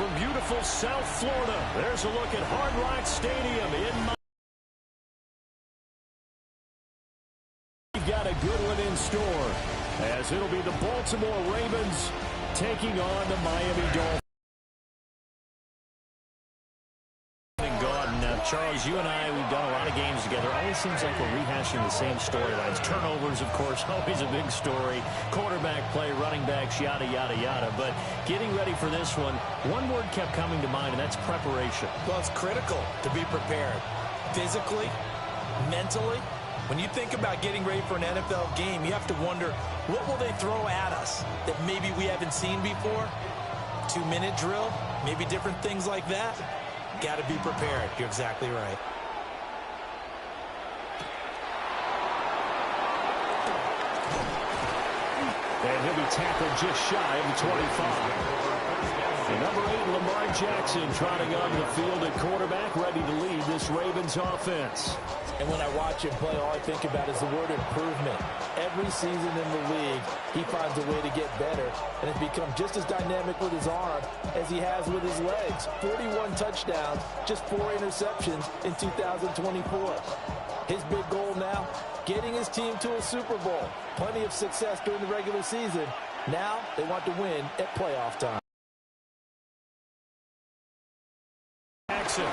from beautiful South Florida. There's a look at Hard Rock Stadium in Miami. We've got a good one in store, as it'll be the Baltimore Ravens taking on the Miami Dolphins. Charles, you and I, we've done a lot of games together. Always seems like we're rehashing the same storylines. Turnovers, of course, always a big story. Quarterback play, running backs, yada, yada, yada. But getting ready for this one word kept coming to mind, and that's preparation. Well, it's critical to be prepared. Physically, mentally. When you think about getting ready for an NFL game, you have to wonder, what will they throw at us that maybe we haven't seen before? 2-minute drill, maybe different things like that. Got to be prepared. You're exactly right. And he'll be tackled just shy of the 25. The number 8, Lamar Jackson, trotting onto the field at quarterback, ready to lead this Ravens offense. And when I watch him play, all I think about is the word improvement. Every season in the league, he finds a way to get better, and has become just as dynamic with his arm as he has with his legs. 41 touchdowns, just 4 interceptions in 2024. His big goal now, getting his team to a Super Bowl. Plenty of success during the regular season. Now they want to win at playoff time. Jackson.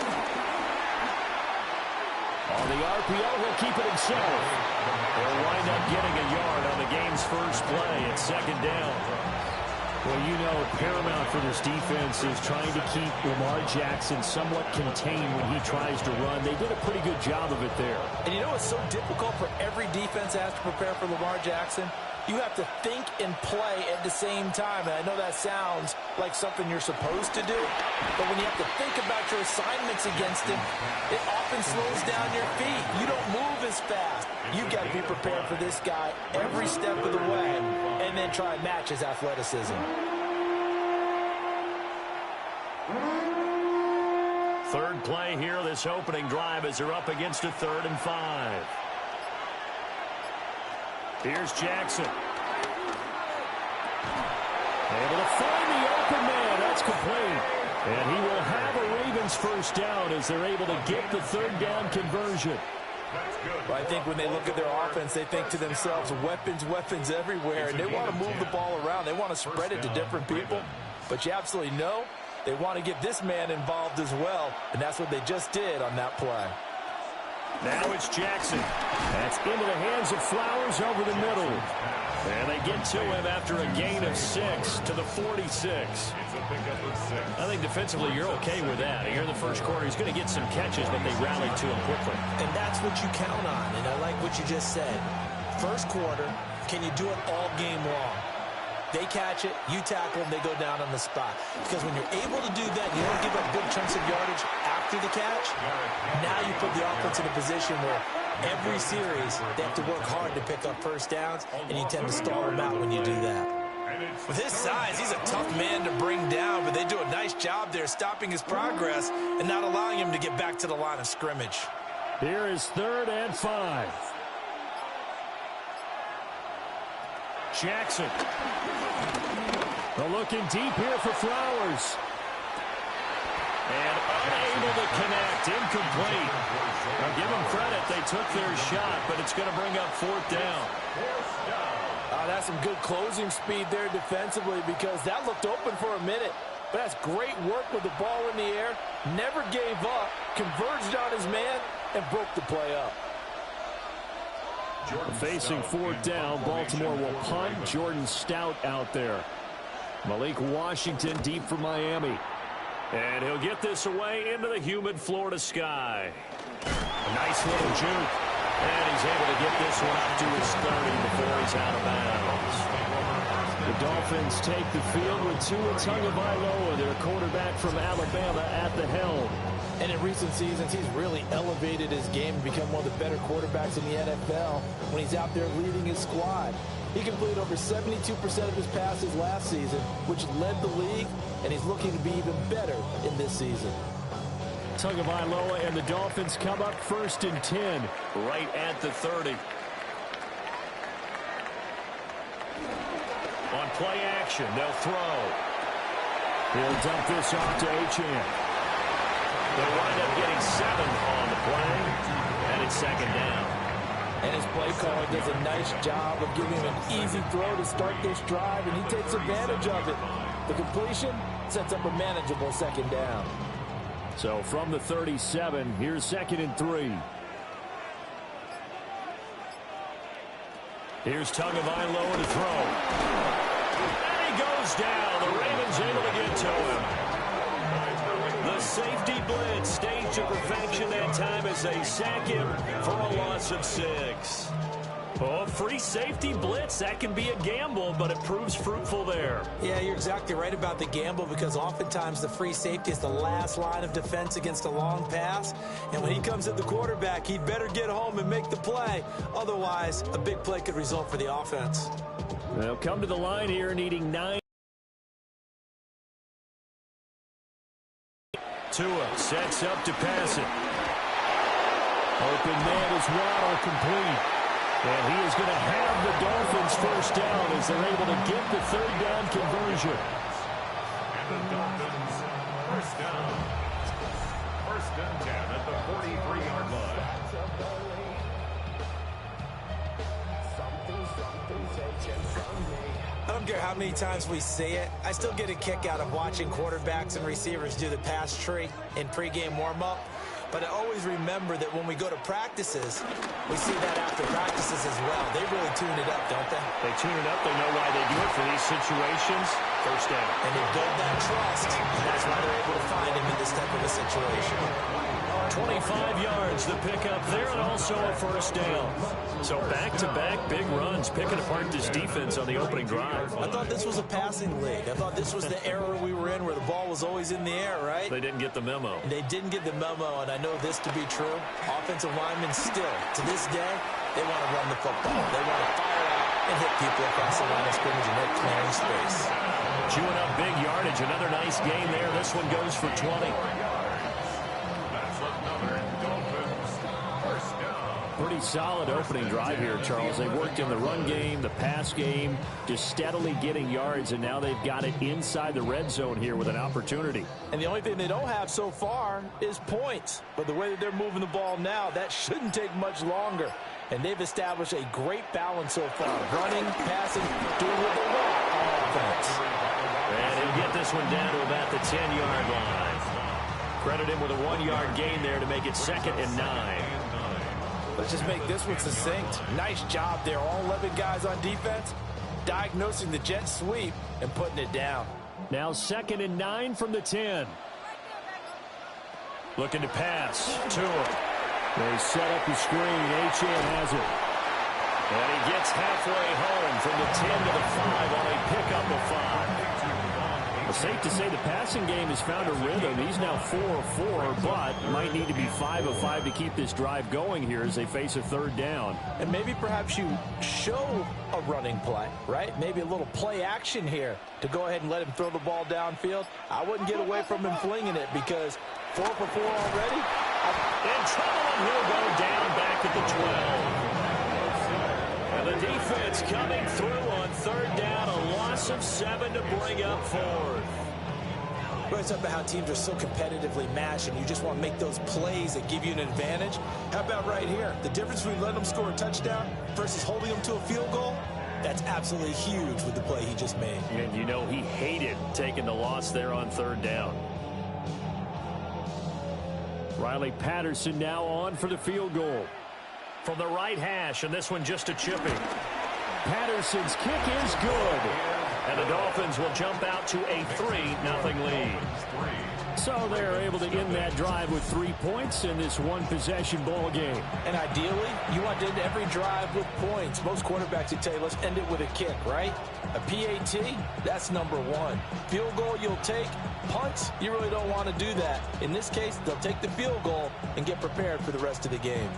On the RPO, he'll keep it himself. He'll wind up getting a yard on the game's first play at second down. Well, you know, paramount for this defense is trying to keep Lamar Jackson somewhat contained when he tries to run. They did a pretty good job of it there. And you know it's so difficult for every defense that has to prepare for Lamar Jackson? You have to think and play at the same time. And I know that sounds like something you're supposed to do, but when you have to think about your assignments against him, it often slows down your feet. You don't move as fast. You've got to be prepared for this guy every step of the way and then try and match his athleticism. Third play here, this opening drive, as they're up against a 3rd and 5. Here's Jackson. Able to find the open man. That's complete. And he will have a Ravens first down as they're able to get the 3rd down conversion. Well, I think when they look at their offense, they think to themselves, weapons, weapons everywhere. And they want to move the ball around. They want to spread it to different people. But you absolutely know they want to get this man involved as well. And that's what they just did on that play. Now it's Jackson. That's into the hands of Flowers over the middle. And they get to him after a gain of 6 to the 46. I think defensively you're okay with that. Here in the first quarter, he's going to get some catches, but they rallied to him quickly. And that's what you count on, and I like what you just said. First quarter, can you do it all game long? They catch it, you tackle them, they go down on the spot. Because when you're able to do that, you don't give up big chunks of yardage after the catch. Now you put the offense in a position where every series they have to work hard to pick up first downs, and you tend to stall them out when you do that. With his size, he's a tough man to bring down, but they do a nice job there stopping his progress and not allowing him to get back to the line of scrimmage. Here is 3rd and 5. Jackson. Looking deep here for Flowers. And unable to connect. Incomplete. Now give them credit. They took their shot, but it's going to bring up 4th down. That's some good closing speed there defensively, because that looked open for a minute. But that's great work with the ball in the air. Never gave up. Converged on his man and broke the play up. Facing 4th down, Baltimore will punt. Jordan Stout out there. Malik Washington deep for Miami. And he'll get this away into the humid Florida sky. A nice little juke. And he's able to get this one up to his 30 before he's out of bounds. The Dolphins take the field with Tua Tagovailoa, their quarterback from Alabama, at the helm. And in recent seasons, he's really elevated his game and become one of the better quarterbacks in the NFL when he's out there leading his squad. He completed over 72% of his passes last season, which led the league, and he's looking to be even better in this season. Tagovailoa and the Dolphins come up 1st and 10, right at the 30. On play action, they'll throw. He'll dump this off to Achane. They'll wind up getting 7 on the play, and it's second down. And his play caller does a nice job of giving him an easy throw to start this drive, and he takes advantage of it. The completion sets up a manageable second down. So from the 37, here's 2nd and 3. Here's Tagovailoa to throw. And he goes down. The Ravens able to get to him. The safety blitz staged to perfection that time as they sack him for a loss of 6. Oh, free safety blitz, that can be a gamble, but it proves fruitful there. Yeah, you're exactly right about the gamble, because oftentimes the free safety is the last line of defense against a long pass. And when he comes at the quarterback, he'd better get home and make the play. Otherwise, a big play could result for the offense. They'll come to the line here needing 9. Tua sets up to pass it. Open man is Waddle, complete. And he is going to have the Dolphins first down as they're able to get the 3rd down conversion. And the Dolphins first down. 1st and 10 at the 43-yard line. I don't care how many times we see it, I still get a kick out of watching quarterbacks and receivers do the pass tree in pregame warm-up. But I always remember that when we go to practices, we see that after practices as well. They really tune it up, don't they? They tune it up. They know why they do it for these situations. First down. And they build that trust, and that's why they're able to find him in this type of a situation. 25 yards the pickup there, and also a first down. So back-to-back big runs, picking apart this defense on the opening drive. I thought this was a passing league. I thought this was the era we were in where the ball was always in the air, right? They didn't get the memo. They didn't get the memo, and I know this to be true. Offensive linemen still, to this day, they want to run the football. They want to fire out and hit people across the line of scrimmage and make clearing space. Chewing up big yardage. Another nice gain there. This one goes for 20. Pretty solid opening drive here, Charles. They worked in the run game, the pass game, just steadily getting yards, and now they've got it inside the red zone here with an opportunity. And the only thing they don't have so far is points. But the way that they're moving the ball now, that shouldn't take much longer. And they've established a great balance so far. Running, passing, doing what they want on offense. And he'll get this one down to about the 10-yard line. Credit him with a 1-yard gain there to make it 2nd and 9. Let's just make this one succinct. Nice job there. All 11 guys on defense diagnosing the jet sweep and putting it down. Now 2nd and 9 from the 10. Looking to pass. Tua. They set up the screen. Achane has it. And he gets halfway home from the 10 to the 5 on a pickup of 5. It's safe to say the passing game has found a rhythm. He's now 4 of 4, but might need to be 5 of 5 to keep this drive going here as they face a 3rd down. And maybe perhaps you show a running play, right? Maybe a little play action here to go ahead and let him throw the ball downfield. I wouldn't get away from him flinging it, because 4 for 4 already. In trouble, and he'll go down back at the 12. And the defense coming through on 3rd down, a loss of 7 to bring up 4th. Well, it's about how teams are so competitively matched, and you just want to make those plays that give you an advantage. How about right here? The difference between letting them score a touchdown versus holding them to a field goal, that's absolutely huge with the play he just made. And you know he hated taking the loss there on 3rd down. Riley Patterson now on for the field goal. From the right hash, and this one just a chipping. Patterson's kick is good. And the Dolphins will jump out to a 3-0 lead. So they're able to end that drive with 3 points in this one-possession ball game. And ideally, you want to end every drive with points. Most quarterbacks would tell you, let's end it with a kick, right? A PAT, that's number 1. Field goal you'll take. Punts, you really don't want to do that. In this case, they'll take the field goal and get prepared for the rest of the game.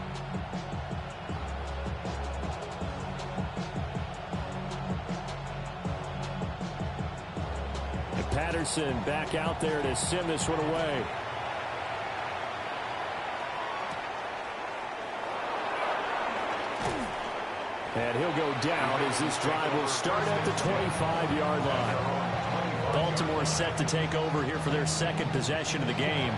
Patterson back out there to send this one away. And he'll go down as this drive will start at the 25-yard line. Baltimore set to take over here for their second possession of the game.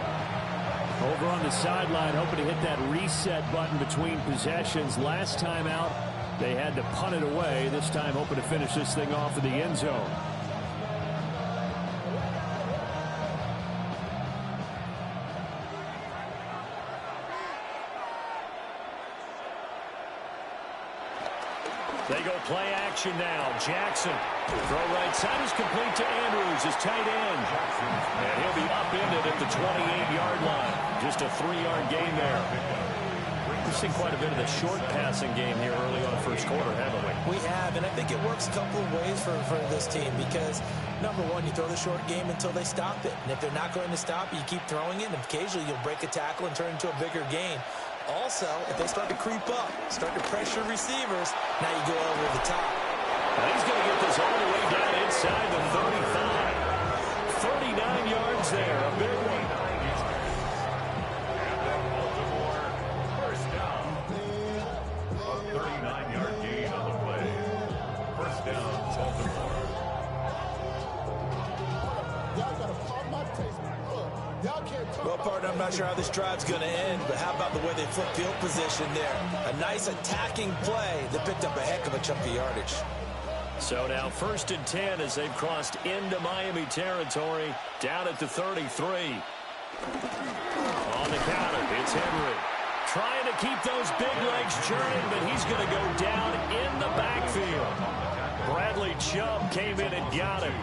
Over on the sideline, hoping to hit that reset button between possessions. Last time out, they had to punt it away. This time, hoping to finish this thing off in the end zone. They go play action now. Jackson. Throw right side is complete to Andrews, his tight end. And he'll be upended at the 28-yard line. Just a 3-yard gain there. We've seen quite a bit of the short passing game here early on first quarter, haven't we? We have, and I think it works a couple of ways for this team because, number one, you throw the short game until they stop it. And if they're not going to stop it, you keep throwing it, and occasionally you'll break a tackle and turn it into a bigger gain. Also, if they start to creep up, start to pressure receivers, now you go over the top. Now he's going to get this all the way down inside the 35. 39 yards there, a big one. First down. A 39-yard gain on the play. First down, Baltimore. Well, partner, I'm not sure how this drive's going to end, but how about the way they flip field position there? A nice attacking play that picked up a heck of a chunk of yardage. So now 1st and 10 as they've crossed into Miami territory, down at the 33. On the counter, it's Henry. Trying to keep those big legs churning, but he's going to go down in the backfield. Bradley Chubb came in and got him.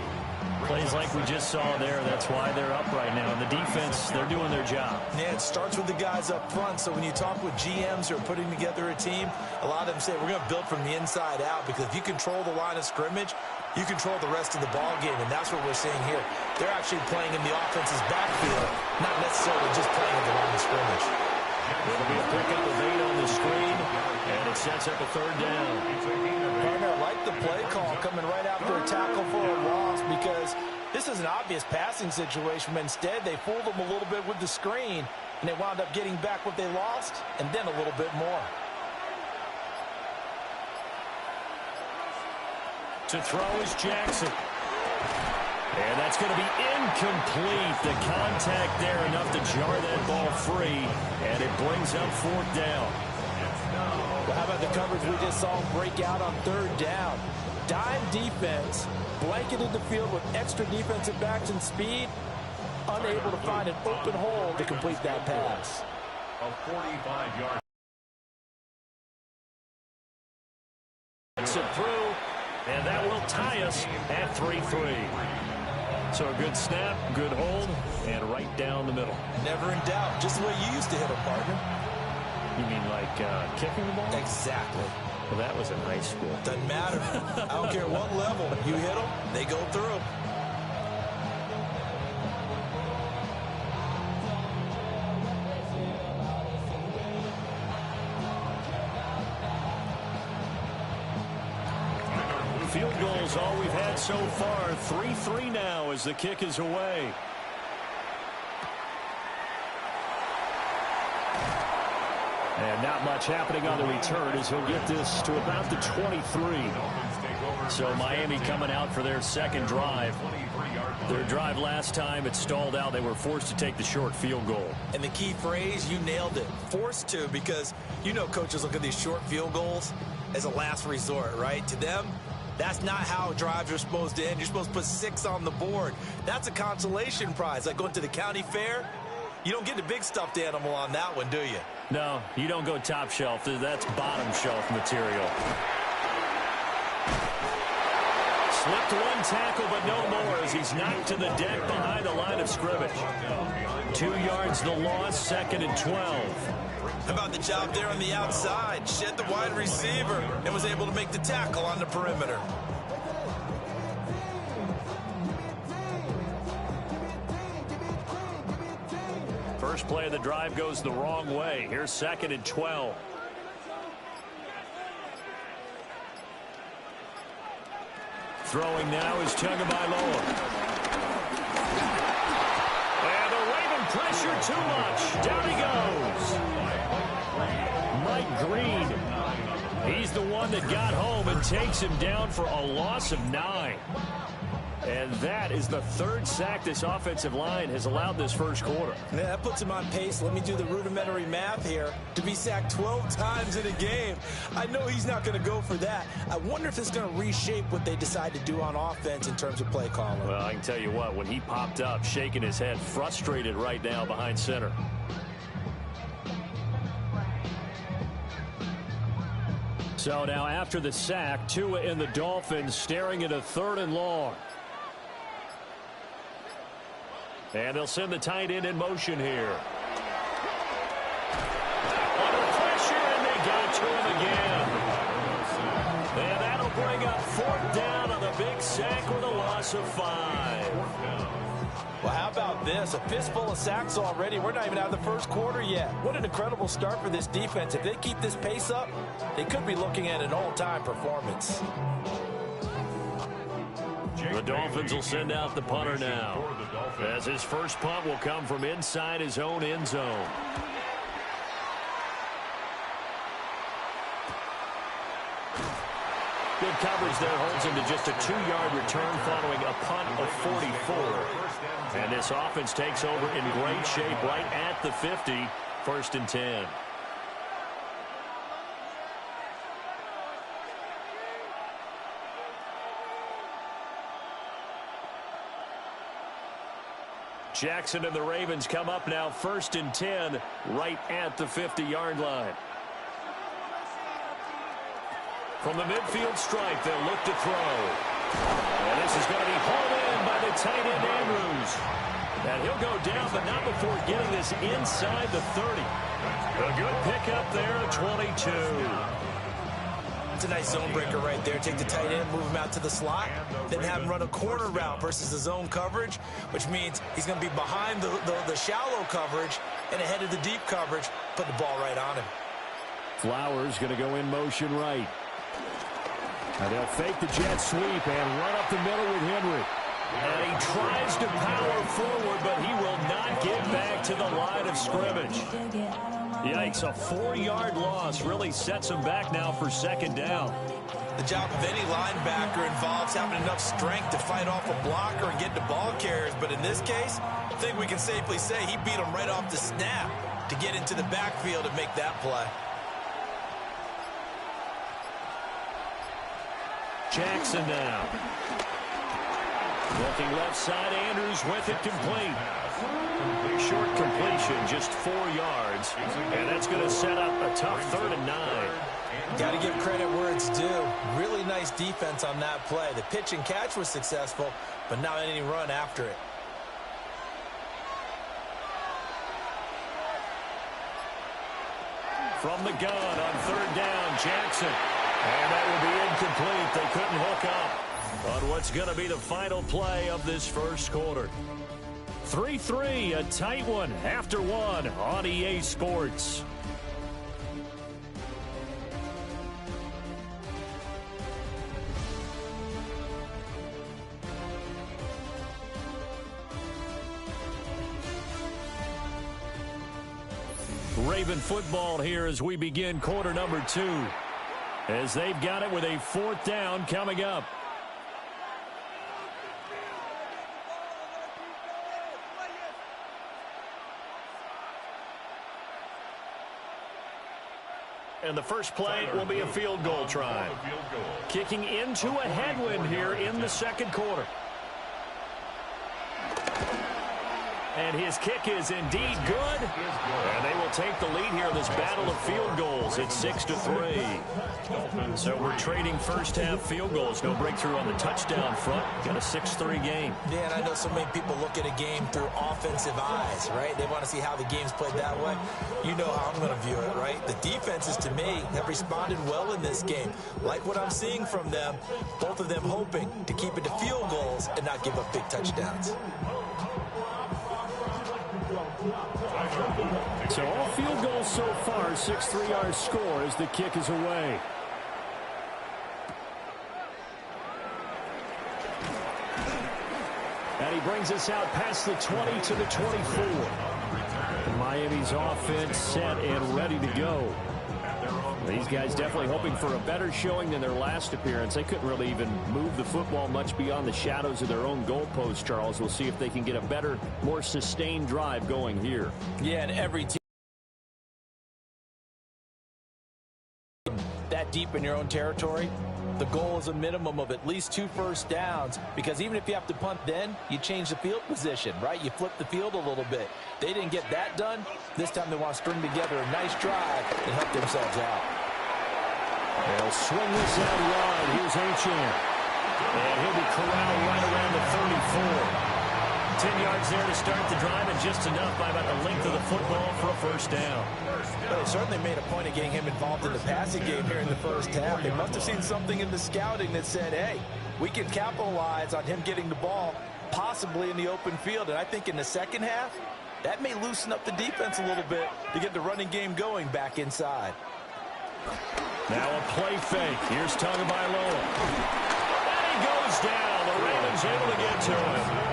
Plays like we just saw there. That's why they're up right now. And the defense, they're doing their job. Yeah, it starts with the guys up front. So when you talk with GMs who are putting together a team, a lot of them say we're going to build from the inside out because if you control the line of scrimmage, you control the rest of the ball game, and that's what we're seeing here. They're actually playing in the offense's backfield, not necessarily just playing at the line of scrimmage. It'll be a pickup of 8 on the screen, and it sets up a 3rd down. Partner, I like the play call coming right after a tackle for a loss because this is an obvious passing situation, but instead they fooled them a little bit with the screen, and they wound up getting back what they lost and then a little bit more. To throw is Jackson. And that's going to be incomplete. The contact there enough to jar that ball free, and it brings up 4th down. Well, how about the coverage we just saw break out on 3rd down? Dime defense, blanketed the field with extra defensive backs and speed, unable to find an open hole to complete that pass. A 45-yard. It's it through, and that will tie us at 3-3. So a good snap, good hold, and right down the middle. Never in doubt. Just the way you used to hit them, partner. You mean like kicking the ball? Exactly. Well, that was in high school. Doesn't matter. I don't care what level. You hit them, they go through. Field goals all we've had so far. 3-3 now as the kick is away. And not much happening on the return as he'll get this to about the 23. So Miami coming out for their second drive. Their drive last time, it stalled out. They were forced to take the short field goal. And the key phrase, you nailed it. Forced to, because you know coaches look at these short field goals as a last resort, right? To them, that's not how drives are supposed to end. You're supposed to put 6 on the board. That's a consolation prize. Like going to the county fair, you don't get the big stuffed animal on that one, do you? No, you don't go top shelf. That's bottom shelf material. Slipped one tackle, but no more as he's knocked to the deck behind the line of scrimmage. 2 yards the loss, 2nd and 12. How about the job there on the outside? Shed the wide receiver and was able to make the tackle on the perimeter. First play of the drive goes the wrong way. Here's 2nd and 12. Throwing now is Tagovailoa. And the Raven pressure too much. Down he goes. Mike Green He's the one that got home and takes him down for a loss of 9. And that is the third sack this offensive line has allowed this first quarter. Yeah, that puts him on pace. Let me do the rudimentary math here. To be sacked 12 times in a game, I know he's not going to go for that. I wonder if it's going to reshape what they decide to do on offense in terms of play calling. Well, I can tell you what, when he popped up, shaking his head, frustrated right now behind center. So now after the sack, Tua and the Dolphins staring at a 3rd and long. And they'll send the tight end in motion here. Under pressure, and they got to him again. And that'll bring up 4th down on the big sack with a loss of 5. Well, how about this? A fistful of sacks already. We're not even out of the first quarter yet. What an incredible start for this defense. If they keep this pace up, they could be looking at an all-time performance. The Dolphins will send out the punter now, as his first punt will come from inside his own end zone. Good coverage there holds him to just a 2-yard return following a punt of 44. And this offense takes over in great shape right at the 50, 1st and 10. Jackson and the Ravens come up now 1st and 10 right at the 50-yard line. From the midfield stripe, they'll look to throw. And this is going to be hauled in by the tight end Andrews. And he'll go down, but not before getting this inside the 30. A good pickup there at 22. It's a nice zone breaker right there. Take the tight end, move him out to the slot, then have him run a corner route versus the zone coverage, which means he's going to be behind the shallow coverage and ahead of the deep coverage. Put the ball right on him. Flowers going to go in motion right. And they'll fake the jet sweep and run up the middle with Henry. And he tries to power forward, but he will not get back to the line of scrimmage. Yikes, a 4-yard loss really sets him back now for 2nd down. The job of any linebacker involves having enough strength to fight off a blocker and get to ball carriers. But in this case, I think we can safely say he beat him right off the snap to get into the backfield and make that play. Jackson now. Looking left side, Andrews with it complete. Short completion, just 4 yards. And that's going to set up a tough 3rd and 9. Got to give credit where it's due. Really nice defense on that play. The pitch and catch was successful, but not any run after it. From the gun on 3rd down, Jackson. And that will be incomplete. They couldn't hook up on what's going to be the final play of this first quarter. 3-3, a tight one after 1 on EA Sports. Raven football here as we begin quarter number 2. As they've got it with a 4th down coming up. And the first play will be a field goal try. Kicking into a headwind here in the 2nd quarter. And his kick is indeed good. And they will take the lead here in this battle of field goals at 6-3. So we're trading first half field goals. No breakthrough on the touchdown front. Got a 6-3 game. Yeah, and I know so many people look at a game through offensive eyes, right? They want to see how the game's played that way. You know how I'm going to view it, right? The defenses, to me, have responded well in this game. Like what I'm seeing from them, both of them hoping to keep it to field goals and not give up big touchdowns. So all field goals so far, 6-3 our score as the kick is away. And he brings us out past the 20 to the 24. Miami's offense set and ready to go. These guys definitely hoping for a better showing than their last appearance. They couldn't really even move the football much beyond the shadows of their own goalpost, Charles. We'll see if they can get a better, more sustained drive going here. Yeah, and every team that deep in your own territory, the goal is a minimum of at least 2 first downs, because even if you have to punt then, you change the field position, right? You flip the field a little bit. They didn't get that done. This time they want to string together a nice drive and help themselves out. They'll swing this out wide. Here's Achane. And he'll be corralled right around the 34. 10 yards there to start the drive, and just enough by about the length of the football for a first down. Well, they certainly made a point of getting him involved in the passing game here in the first half. They must have seen something in the scouting that said, hey, we can capitalize on him getting the ball possibly in the open field. And I think in the second half, that may loosen up the defense a little bit to get the running game going back inside. Now a play fake. Here's Tagovailoa. And he goes down. The Ravens able to get to him.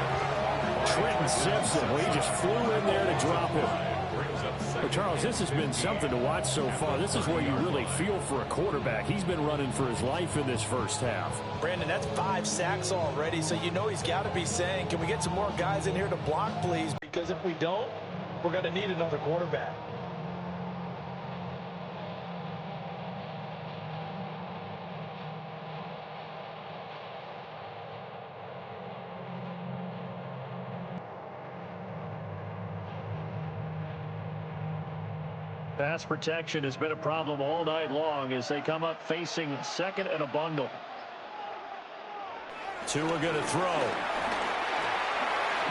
Trenton Simpson, well, he just flew in there to drop him. But Charles, this has been something to watch so far. This is where you really feel for a quarterback. He's been running for his life in this first half. Brandon, that's 5 sacks already, so you know he's got to be saying, can we get some more guys in here to block, please? Because if we don't, we're going to need another quarterback. Pass protection has been a problem all night long as they come up facing second and a bundle. Tua going to throw.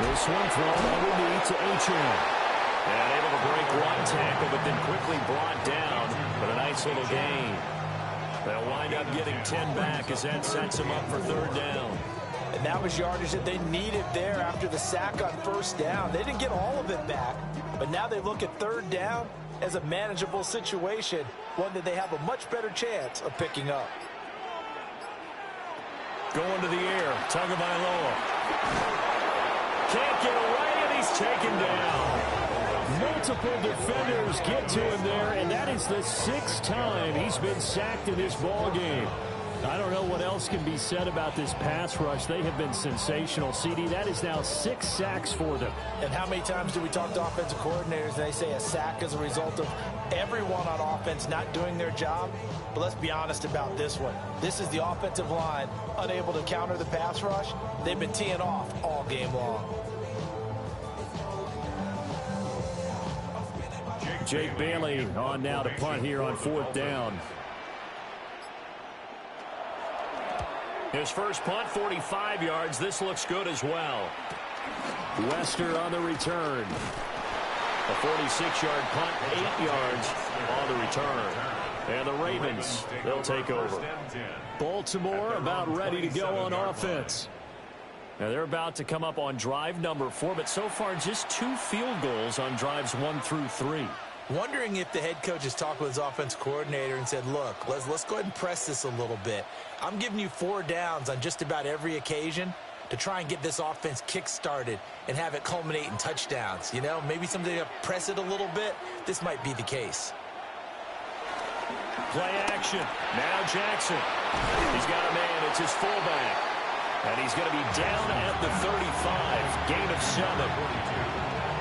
This one thrown underneath to Achane. And able to break one tackle, but then quickly brought down. But a nice little gain. They'll wind up getting 10 back as that sets them up for third down. And that was yardage that they needed there after the sack on first down. They didn't get all of it back, but now they look at third down as a manageable situation, one that they have a much better chance of picking up. Going to the air, Tagovailoa. Can't get away, and he's taken down. Multiple defenders get to him there, and that is the 6th time he's been sacked in this ball game. I don't know what else can be said about this pass rush. They have been sensational. CD, that is now 6 sacks for them. And how many times do we talk to offensive coordinators and they say a sack is a result of everyone on offense not doing their job? But let's be honest about this one. This is the offensive line unable to counter the pass rush. They've been teeing off all game long. Jake Bailey on now to punt here on 4th down. His first punt, 45 yards. This looks good as well. Wester on the return. A 46-yard punt, 8 yards on the return. And the Ravens, they'll take over. Baltimore about ready to go on offense. Now they're about to come up on drive number 4, but so far just 2 field goals on drives 1 through 3. Wondering if the head coach has talked with his offense coordinator and said, look, let's go ahead and press this a little bit. I'm giving you 4 downs on just about every occasion to try and get this offense kick-started and have it culminate in touchdowns. You know, maybe someday to press it a little bit. This might be the case. Play action. Now Jackson. He's got a man. It's his fullback. And he's going to be down at the 35. Gain of 7.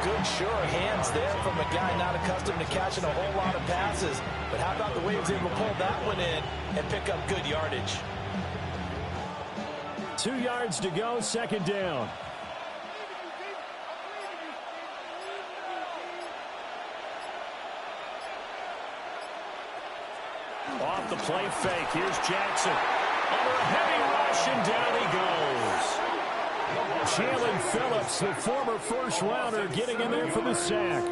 Good, sure hands there from a guy not accustomed to catching a whole lot of passes. But how about the way he was able to pull that one in and pick up good yardage? 2 yards to go, 2nd down. Off the play fake. Here's Jackson. Under a heavy rush, and down he goes. Jalen Phillips, the former first-rounder, getting in there for the sack.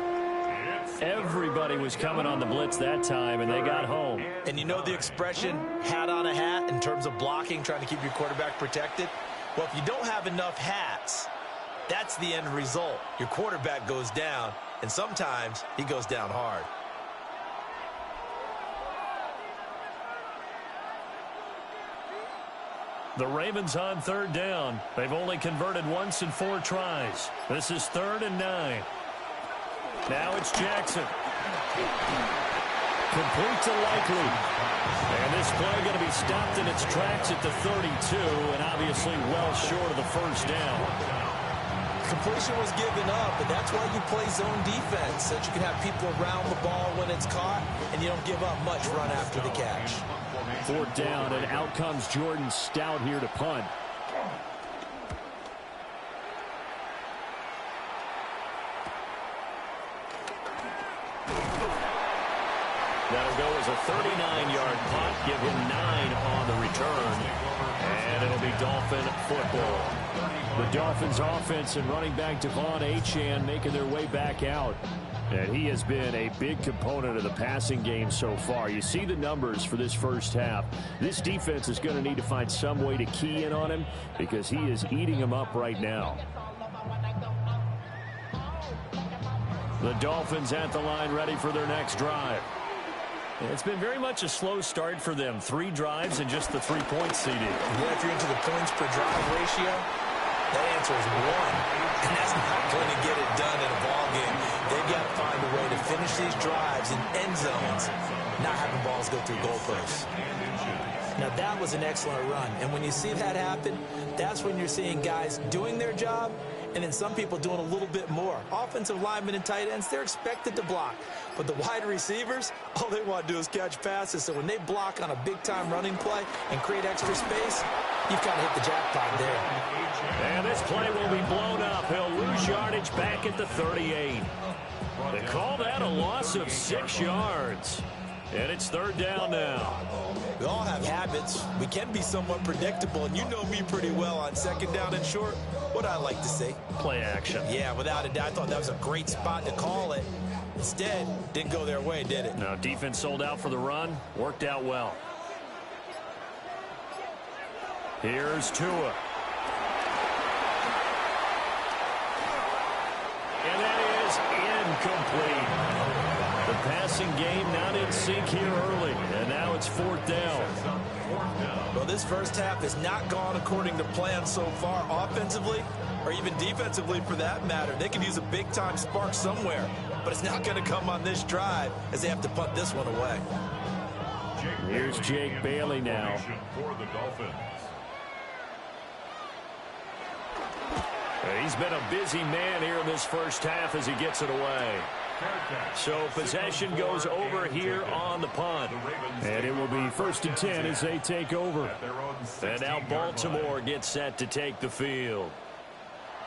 Everybody was coming on the blitz that time, and they got home. And you know the expression, hat on a hat, in terms of blocking, trying to keep your quarterback protected? Well, if you don't have enough hats, that's the end result. Your quarterback goes down, and sometimes he goes down hard. The Ravens on 3rd down. They've only converted once in 4 tries. This is 3rd and 9. Now it's Jackson. Complete to Likely. And this play going to be stopped in its tracks at the 32, and obviously well short of the first down. Completion was given up, but that's why you play zone defense, so that you can have people around the ball when it's caught, and you don't give up much run after the catch. Fourth down, and out comes Jordan Stout here to punt. That'll go as a 39-yard punt. Give him 9 on the return. And it'll be Dolphin football. The Dolphins offense and running back Devon Achane making their way back out. And he has been a big component of the passing game so far. You see the numbers for this first half. This defense is going to need to find some way to key in on him because he is eating them up right now. The Dolphins at the line ready for their next drive. It's been very much a slow start for them. 3 drives and just the 3 points CD. Yeah, if you're into the points per drive ratio, that answer is 1. And that's not going to get it done in a ball game. They've got to find a way to finish these drives in end zones, not having balls go through goalposts. Now, that was an excellent run. And when you see that happen, that's when you're seeing guys doing their job and then some people doing a little bit more. Offensive linemen and tight ends, they're expected to block. But the wide receivers, all they want to do is catch passes. So when they block on a big-time running play and create extra space, you've kind of hit the jackpot there. And this play will be blown up. He'll lose yardage back at the 38. They call that a loss of 6 yards. And it's third down now. We all have habits. We can be somewhat predictable, and you know me pretty well on second down and short. What I like to say? Play action. Yeah, without a doubt. I thought that was a great spot to call it. Instead, didn't go their way, did it? No, defense sold out for the run. Worked out well. Here's Tua. And that is incomplete. The passing game not in sync here early, and now it's fourth down. Well, this first half has not gone according to plan so far offensively or even defensively for that matter. They could use a big-time spark somewhere, but it's not going to come on this drive as they have to punt this one away. Here's Jake Bailey now. For the Dolphins. He's been a busy man here in this first half as he gets it away. So possession goes over here on the punt. And it will be 1st and 10 as they take over. And now Baltimore gets set to take the field.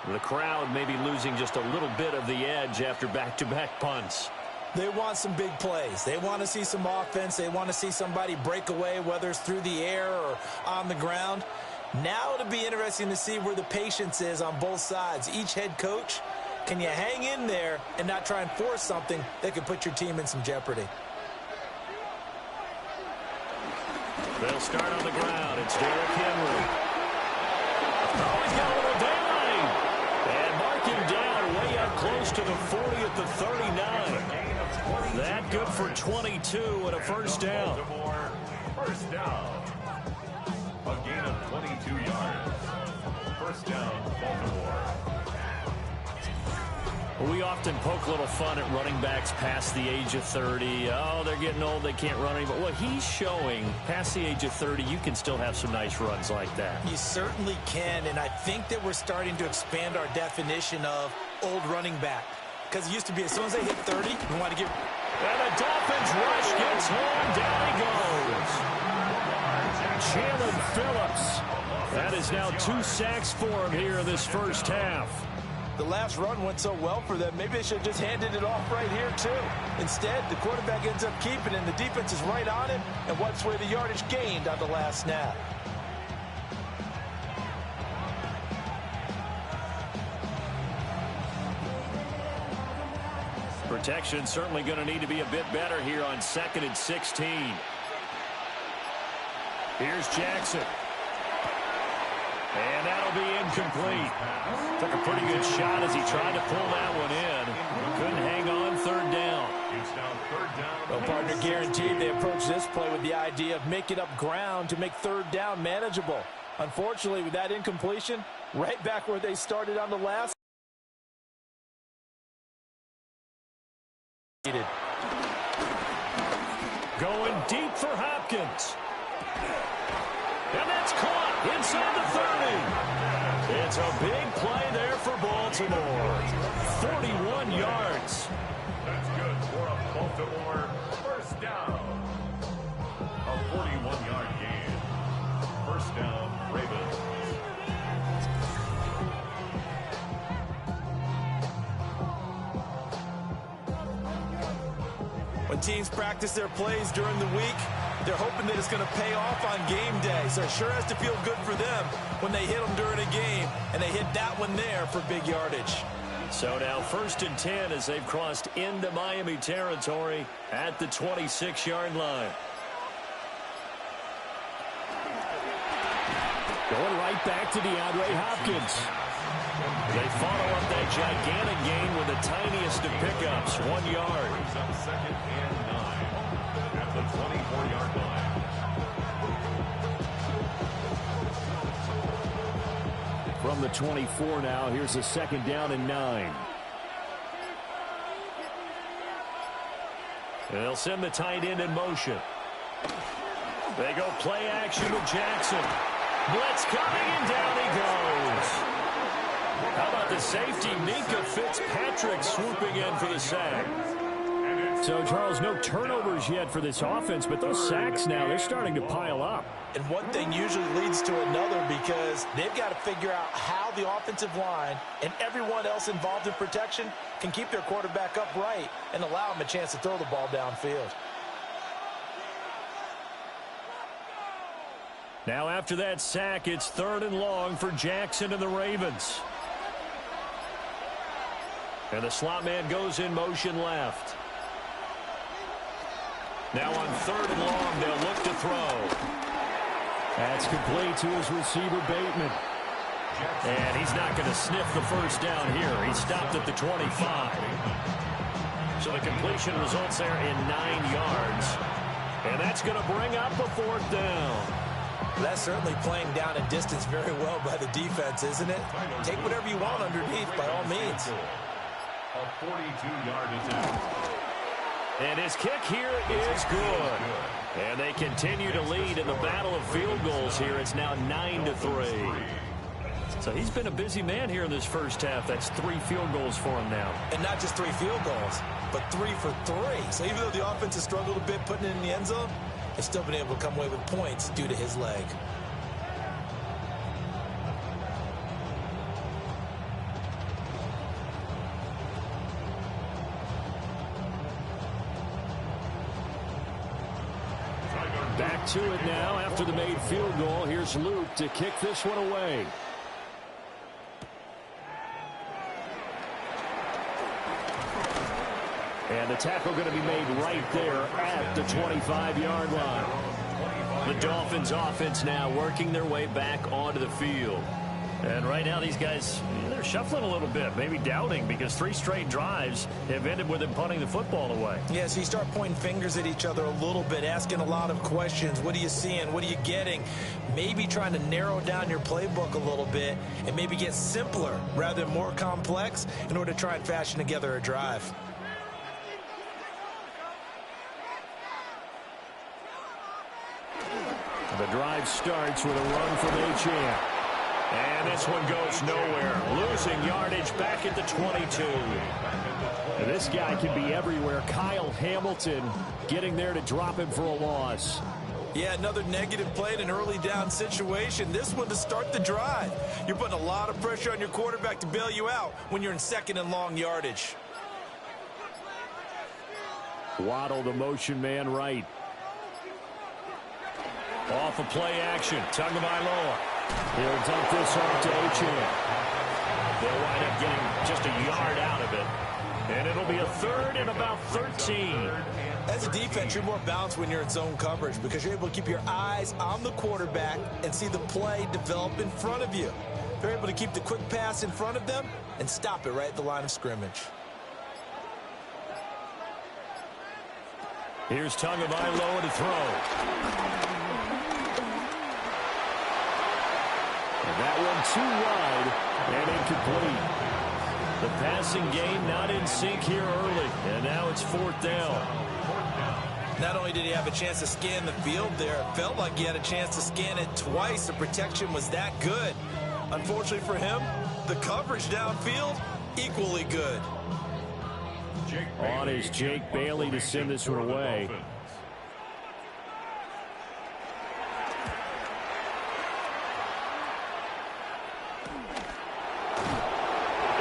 The crowd may be losing just a little bit of the edge after back-to-back punts. They want some big plays. They want to see some offense. They want to see somebody break away, whether it's through the air or on the ground. Now it'll be interesting to see where the patience is on both sides. Each head coach, can you hang in there and not try and force something that could put your team in some jeopardy? They'll start on the ground. It's Derrick Henry. Oh, he's got a little daylight. And mark him down way up close to the 40 at the 39. That good for 22 and a first down. First down. A gain of 22 yards. First down, Baltimore. We often poke a little fun at running backs past the age of 30. Oh, they're getting old, they can't run anymore. What he's showing, past the age of 30, you can still have some nice runs like that. You certainly can, and I think that we're starting to expand our definition of old running back. Because it used to be as soon as they hit 30, we want to give... And the Dolphins rush gets home, down he goes. Jalen Phillips. That is now 2 sacks for him here in this first half. The last run went so well for them, maybe they should have just handed it off right here, too. Instead, the quarterback ends up keeping it, and the defense is right on it and wipes away the yardage gained on the last snap. Protection certainly going to need to be a bit better here on 2nd and 16. Here's Jackson. And that'll be incomplete. Took a pretty good shot as he tried to pull that one in. Couldn't hang on, third down. Well, partner, guaranteed they approach this play with the idea of making up ground to make third down manageable. Unfortunately, with that incompletion, right back where they started on the last. Hopkins. And that's caught inside the 30. It's a big play there for Baltimore. 41 yards. That's good for a Baltimore first down. A 41-yard gain. First down, Ravens. When teams practice their plays during the week, they're hoping that it's going to pay off on game day. So it sure has to feel good for them when they hit them during a game, and they hit that one there for big yardage. So now 1st and 10 as they've crossed into Miami territory at the 26-yard line. Going right back to DeAndre Hopkins. They follow up that gigantic gain with the tiniest of pickups, 1 yard. Brings up 2nd and 9 at the 24-yard line. From the 24 now, here's a 2nd down and 9. And they'll send the tight end in motion. They go play action with Jackson. Blitz coming, and down he goes. How about the safety, Minka Fitzpatrick, swooping in for the sack. So, Charles, no turnovers yet for this offense, but those sacks now, they're starting to pile up. And one thing usually leads to another because they've got to figure out how the offensive line and everyone else involved in protection can keep their quarterback upright and allow him a chance to throw the ball downfield. Now, after that sack, it's 3rd and long for Jackson and the Ravens. And the slot man goes in motion left. Now on 3rd and long, they'll look to throw. That's complete to his receiver, Bateman. And he's not going to sniff the first down here. He stopped at the 25. So the completion results there in 9 yards. And that's going to bring up a 4th down. That's certainly playing down in distance very well by the defense, isn't it? Take whatever you want underneath by all means. A 42-yard attempt. And his kick here is good. And they continue to lead in the battle of field goals here. It's now 9-3. So he's been a busy man here in this first half. That's 3 field goals for him now. And not just 3 field goals, but 3 for 3. So even though the offense has struggled a bit putting it in the end zone, they've still been able to come away with points due to his leg. Back to it now after the made field goal. Here's Luke to kick this one away. And the tackle going to be made right there at the 25-yard line. The Dolphins offense now working their way back onto the field. And right now these guys, they're shuffling a little bit, maybe doubting, because 3 straight drives have ended with them punting the football away. Yeah, so you start pointing fingers at each other a little bit, asking a lot of questions. What are you seeing? What are you getting? Maybe trying to narrow down your playbook a little bit and maybe get simpler rather than more complex in order to try and fashion together a drive. The drive starts with a run from Achane. And this one goes nowhere. Losing yardage back at the 22. And this guy can be everywhere. Kyle Hamilton getting there to him for a loss. Yeah, another negative play in an early down situation. This one to start the drive. You're putting a lot of pressure on your quarterback to bail you out when you're in 2nd and long yardage. Waddle, the motion man, right. Off of play action. Tagovailoa. He'll dump this off to Achane. They'll wind up getting just a yard out of it. And it'll be a 3rd and about 13. As a defense, you're more balanced when you're in zone coverage because you're able to keep your eyes on the quarterback and see the play develop in front of you. They're able to keep the quick pass in front of them and stop it right at the line of scrimmage. Here's Tagovailoa to throw. That one too wide and incomplete. The passing game not in sync here early, and now it's 4th down. Not only did he have a chance to scan the field there, it felt like he had a chance to scan it twice. The protection was that good. Unfortunately for him, the coverage downfield, equally good. On is Jake Bailey to send this one away.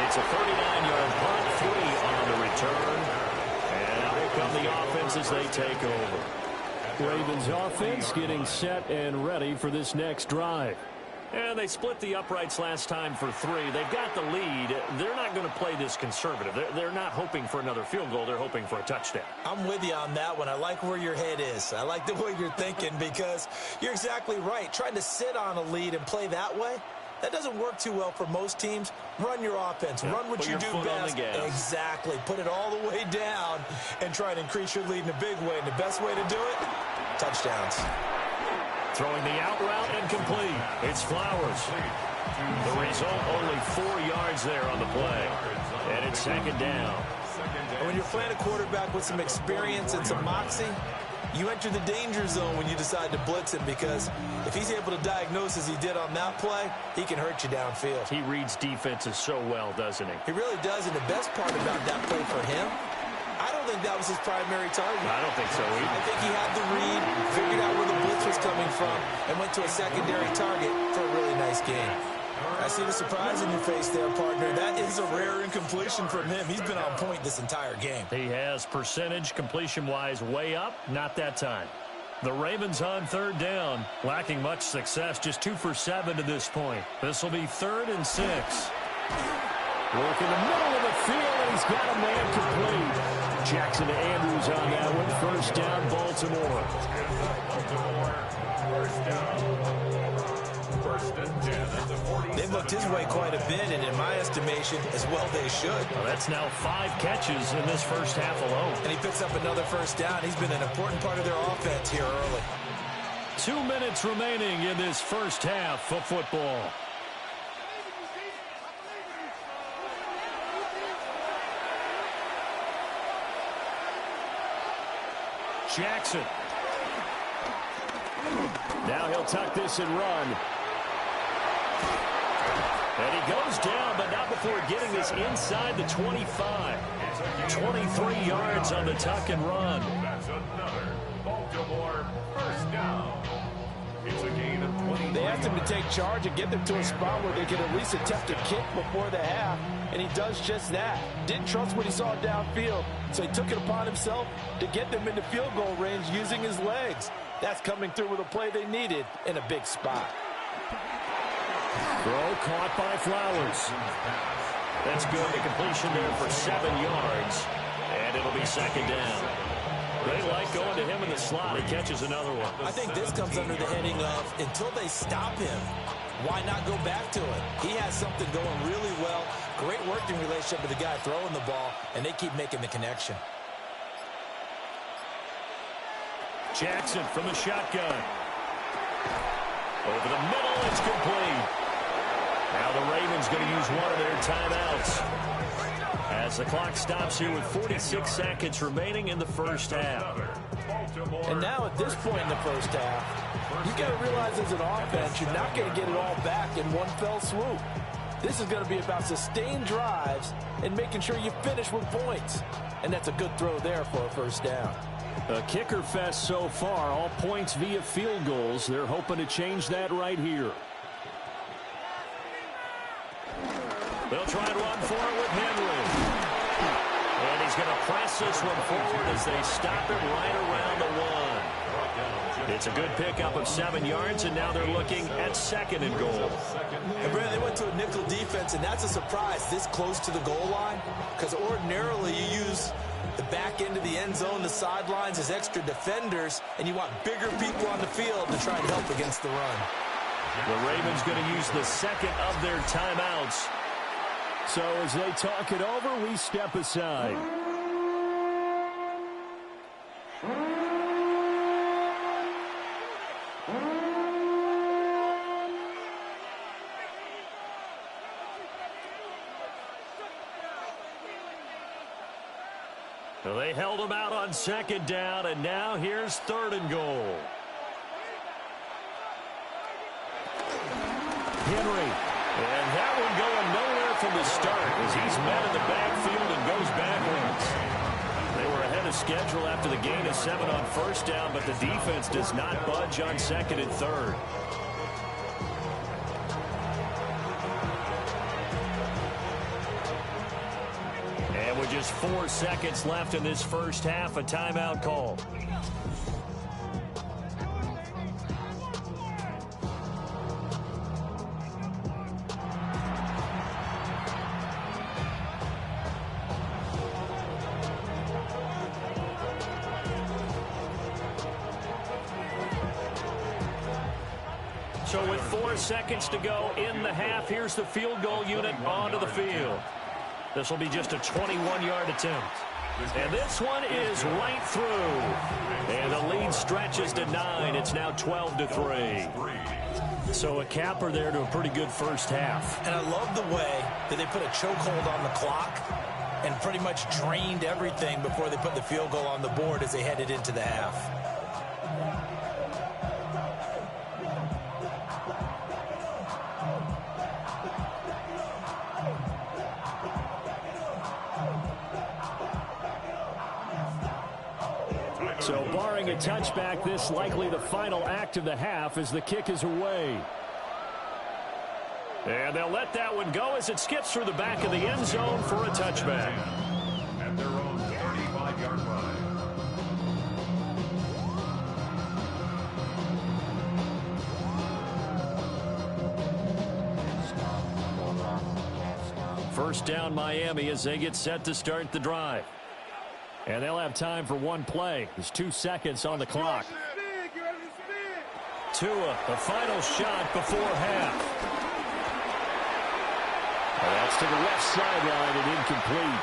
It's a 39-yard punt, 3 on the return. And now here come the offense as they take over. Ravens offense getting set and ready for this next drive. And they split the uprights last time for 3. They've got the lead. They're not going to play this conservative. They're not hoping for another field goal. They're hoping for a touchdown. I'm with you on that one. I like where your head is. I like the way you're thinking because you're exactly right. Trying to sit on a lead and play that way, that doesn't work too well for most teams. Run your offense. Yeah, run what you do best. Exactly. Put it all the way down and try to increase your lead in a big way. And the best way to do it, touchdowns. Throwing the out route and complete. It's Flowers. The result, only 4 yards there on the play. And it's second down. And when you're playing a quarterback with some experience and some moxie, you enter the danger zone when you decide to blitz him because if he's able to diagnose as he did on that play, he can hurt you downfield. He reads defenses so well, doesn't he? He really does, and the best part about that play for him, I don't think that was his primary target. I don't think so either. I think he had the read, figured out where the blitz was coming from, and went to a secondary target for a really nice game. I see the surprise in your face there, partner. That is a rare incompletion from him. He's been on point this entire game. He has percentage completion-wise way up, not that time. The Ravens on third down, lacking much success, just 2 for 7 to this point. This will be 3rd and 6. Work in the middle of the field, and he's got a man complete. Jackson to Andrews on that one. First down, Baltimore. They've looked his way quite a bit, and in my estimation, as well they should. Well, that's now 5 catches in this first half alone. And he picks up another first down. He's been an important part of their offense here early. 2 minutes remaining in this first half of football. Jackson. Now he'll tuck this and run. And he goes down, but not before getting this inside the 25. 23 yards on the tuck and run. That's another Baltimore first down. It's a gain of 20. They asked him to take charge and get them to a spot where they could at least attempt a kick before the half, and he does just that. Didn't trust what he saw downfield, so he took it upon himself to get them into field goal range using his legs. That's coming through with a play they needed in a big spot. Throw caught by Flowers. That's good. A completion there for 7 yards. And it'll be second down. They like going to him in the slot. He catches another one. I think this comes under the heading of until they stop him, why not go back to it? He has something going really well. Great working relationship with the guy throwing the ball, and they keep making the connection. Jackson from the shotgun. Over the middle, it's complete. Now the Ravens going to use one of their timeouts as the clock stops here with 46 seconds remaining in the first half. And now at this point in the first half, you got to realize as an offense, you're not going to get it all back in one fell swoop. This is going to be about sustained drives and making sure you finish with points. And that's a good throw there for a first down. A kicker fest so far, all points via field goals. They're hoping to change that right here. They'll try and run for it with Henry. And he's going to press this one forward as they stop him right around the 1. It's a good pickup of 7 yards, and now they're looking at 2nd and goal. And Brad, they went to a nickel defense, and that's a surprise this close to the goal line, because ordinarily you use the back end of the end zone, the sidelines as extra defenders, and you want bigger people on the field to try and help against the run. The Ravens going to use the second of their timeouts. So as they talk it over, we step aside. So they held him out on second down, and now here's 3rd and goal. Henry. And that one going nowhere from the start as he's met in the backfield and goes backwards. They were ahead of schedule after the gain of 7 on 1st down, but the defense does not budge on 2nd and 3rd. And with just 4 seconds left in this first half, a timeout call. So with 4 seconds to go in the half, here's the field goal unit onto the field. This will be just a 21-yard attempt. And this one is right through. And the lead stretches to 9. It's now 12-3. So a capper there to a pretty good first half. And I love the way that they put a chokehold on the clock and pretty much drained everything before they put the field goal on the board as they headed into the half. So barring a touchback, this likely the final act of the half as the kick is away. And they'll let that one go as it skips through the back of the end zone for a touchback. At their own 35-yard line. First down Miami as they get set to start the drive. And they'll have time for one play. There's 2 seconds on the clock. Tua, the final shot before half. And that's to the left sideline and incomplete.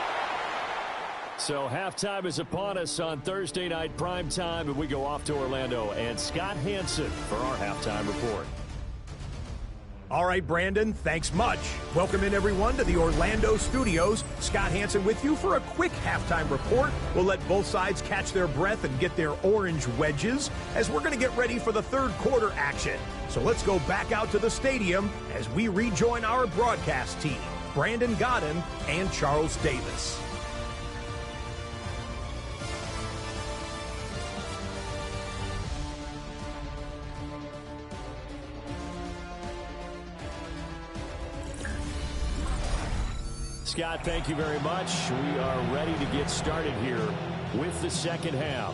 So halftime is upon us on Thursday night primetime, and we go off to Orlando and Scott Hansen for our halftime report. All right, Brandon, thanks much. Welcome in, everyone, to the Orlando studios. Scott Hansen with you for a quick halftime report. We'll let both sides catch their breath and get their orange wedges as we're going to get ready for the third quarter action. So let's go back out to the stadium as we rejoin our broadcast team, Brandon Godden and Charles Davis. Scott, thank you very much. We are ready to get started here with the second half.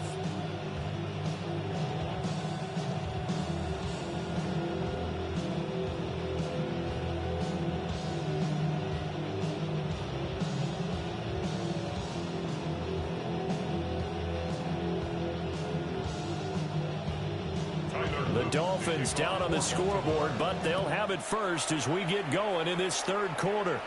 The Dolphins down on the scoreboard, but they'll have it first as we get going in this third quarter.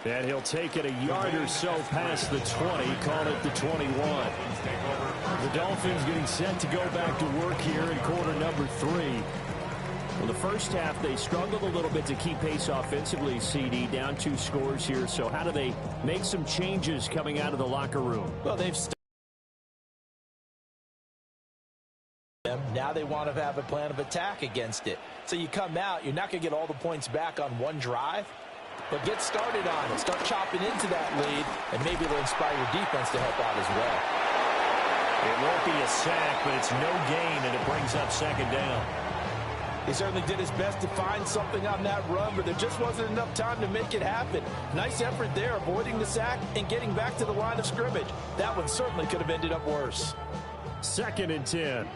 And he'll take it a yard or so past the 20, call it the 21. The Dolphins getting set to go back to work here in quarter number 3. Well, the first half, they struggled a little bit to keep pace offensively, CD, down 2 scores here. So how do they make some changes coming out of the locker room? Well, they've now they want to have a plan of attack against it. So you come out, you're not going to get all the points back on one drive, but get started on it. Start chopping into that lead, and maybe it'll inspire your defense to help out as well. It won't be a sack, but it's no gain, and it brings up second down. He certainly did his best to find something on that run, but there just wasn't enough time to make it happen. Nice effort there, avoiding the sack and getting back to the line of scrimmage. That one certainly could have ended up worse. 2nd and 10.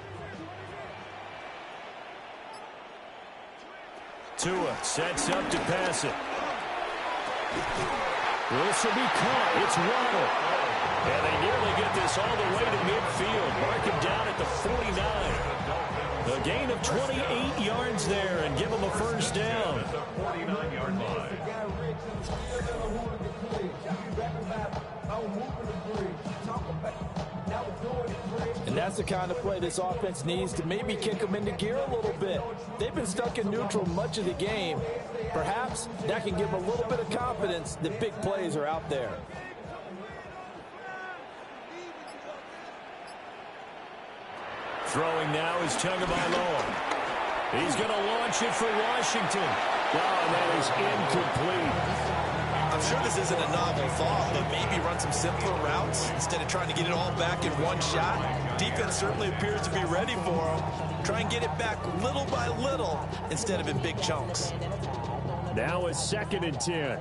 Tua sets up to pass it. This will be caught. It's Waddle. And they nearly get this all the way to midfield. Mark him down at the 49. A gain of 28 yards there and give him a first down. The 49-yard line. And that's the kind of play this offense needs to maybe kick them into gear a little bit. They've been stuck in neutral much of the game. Perhaps that can give them a little bit of confidence that big plays are out there. Throwing now is Tagovailoa. He's going to launch it for Washington. Oh, and that is incomplete. I'm sure this isn't a novel thought, but maybe run some simpler routes instead of trying to get it all back in one shot. Defense certainly appears to be ready for him. Try and get it back little by little instead of in big chunks. Now a 2nd and 10.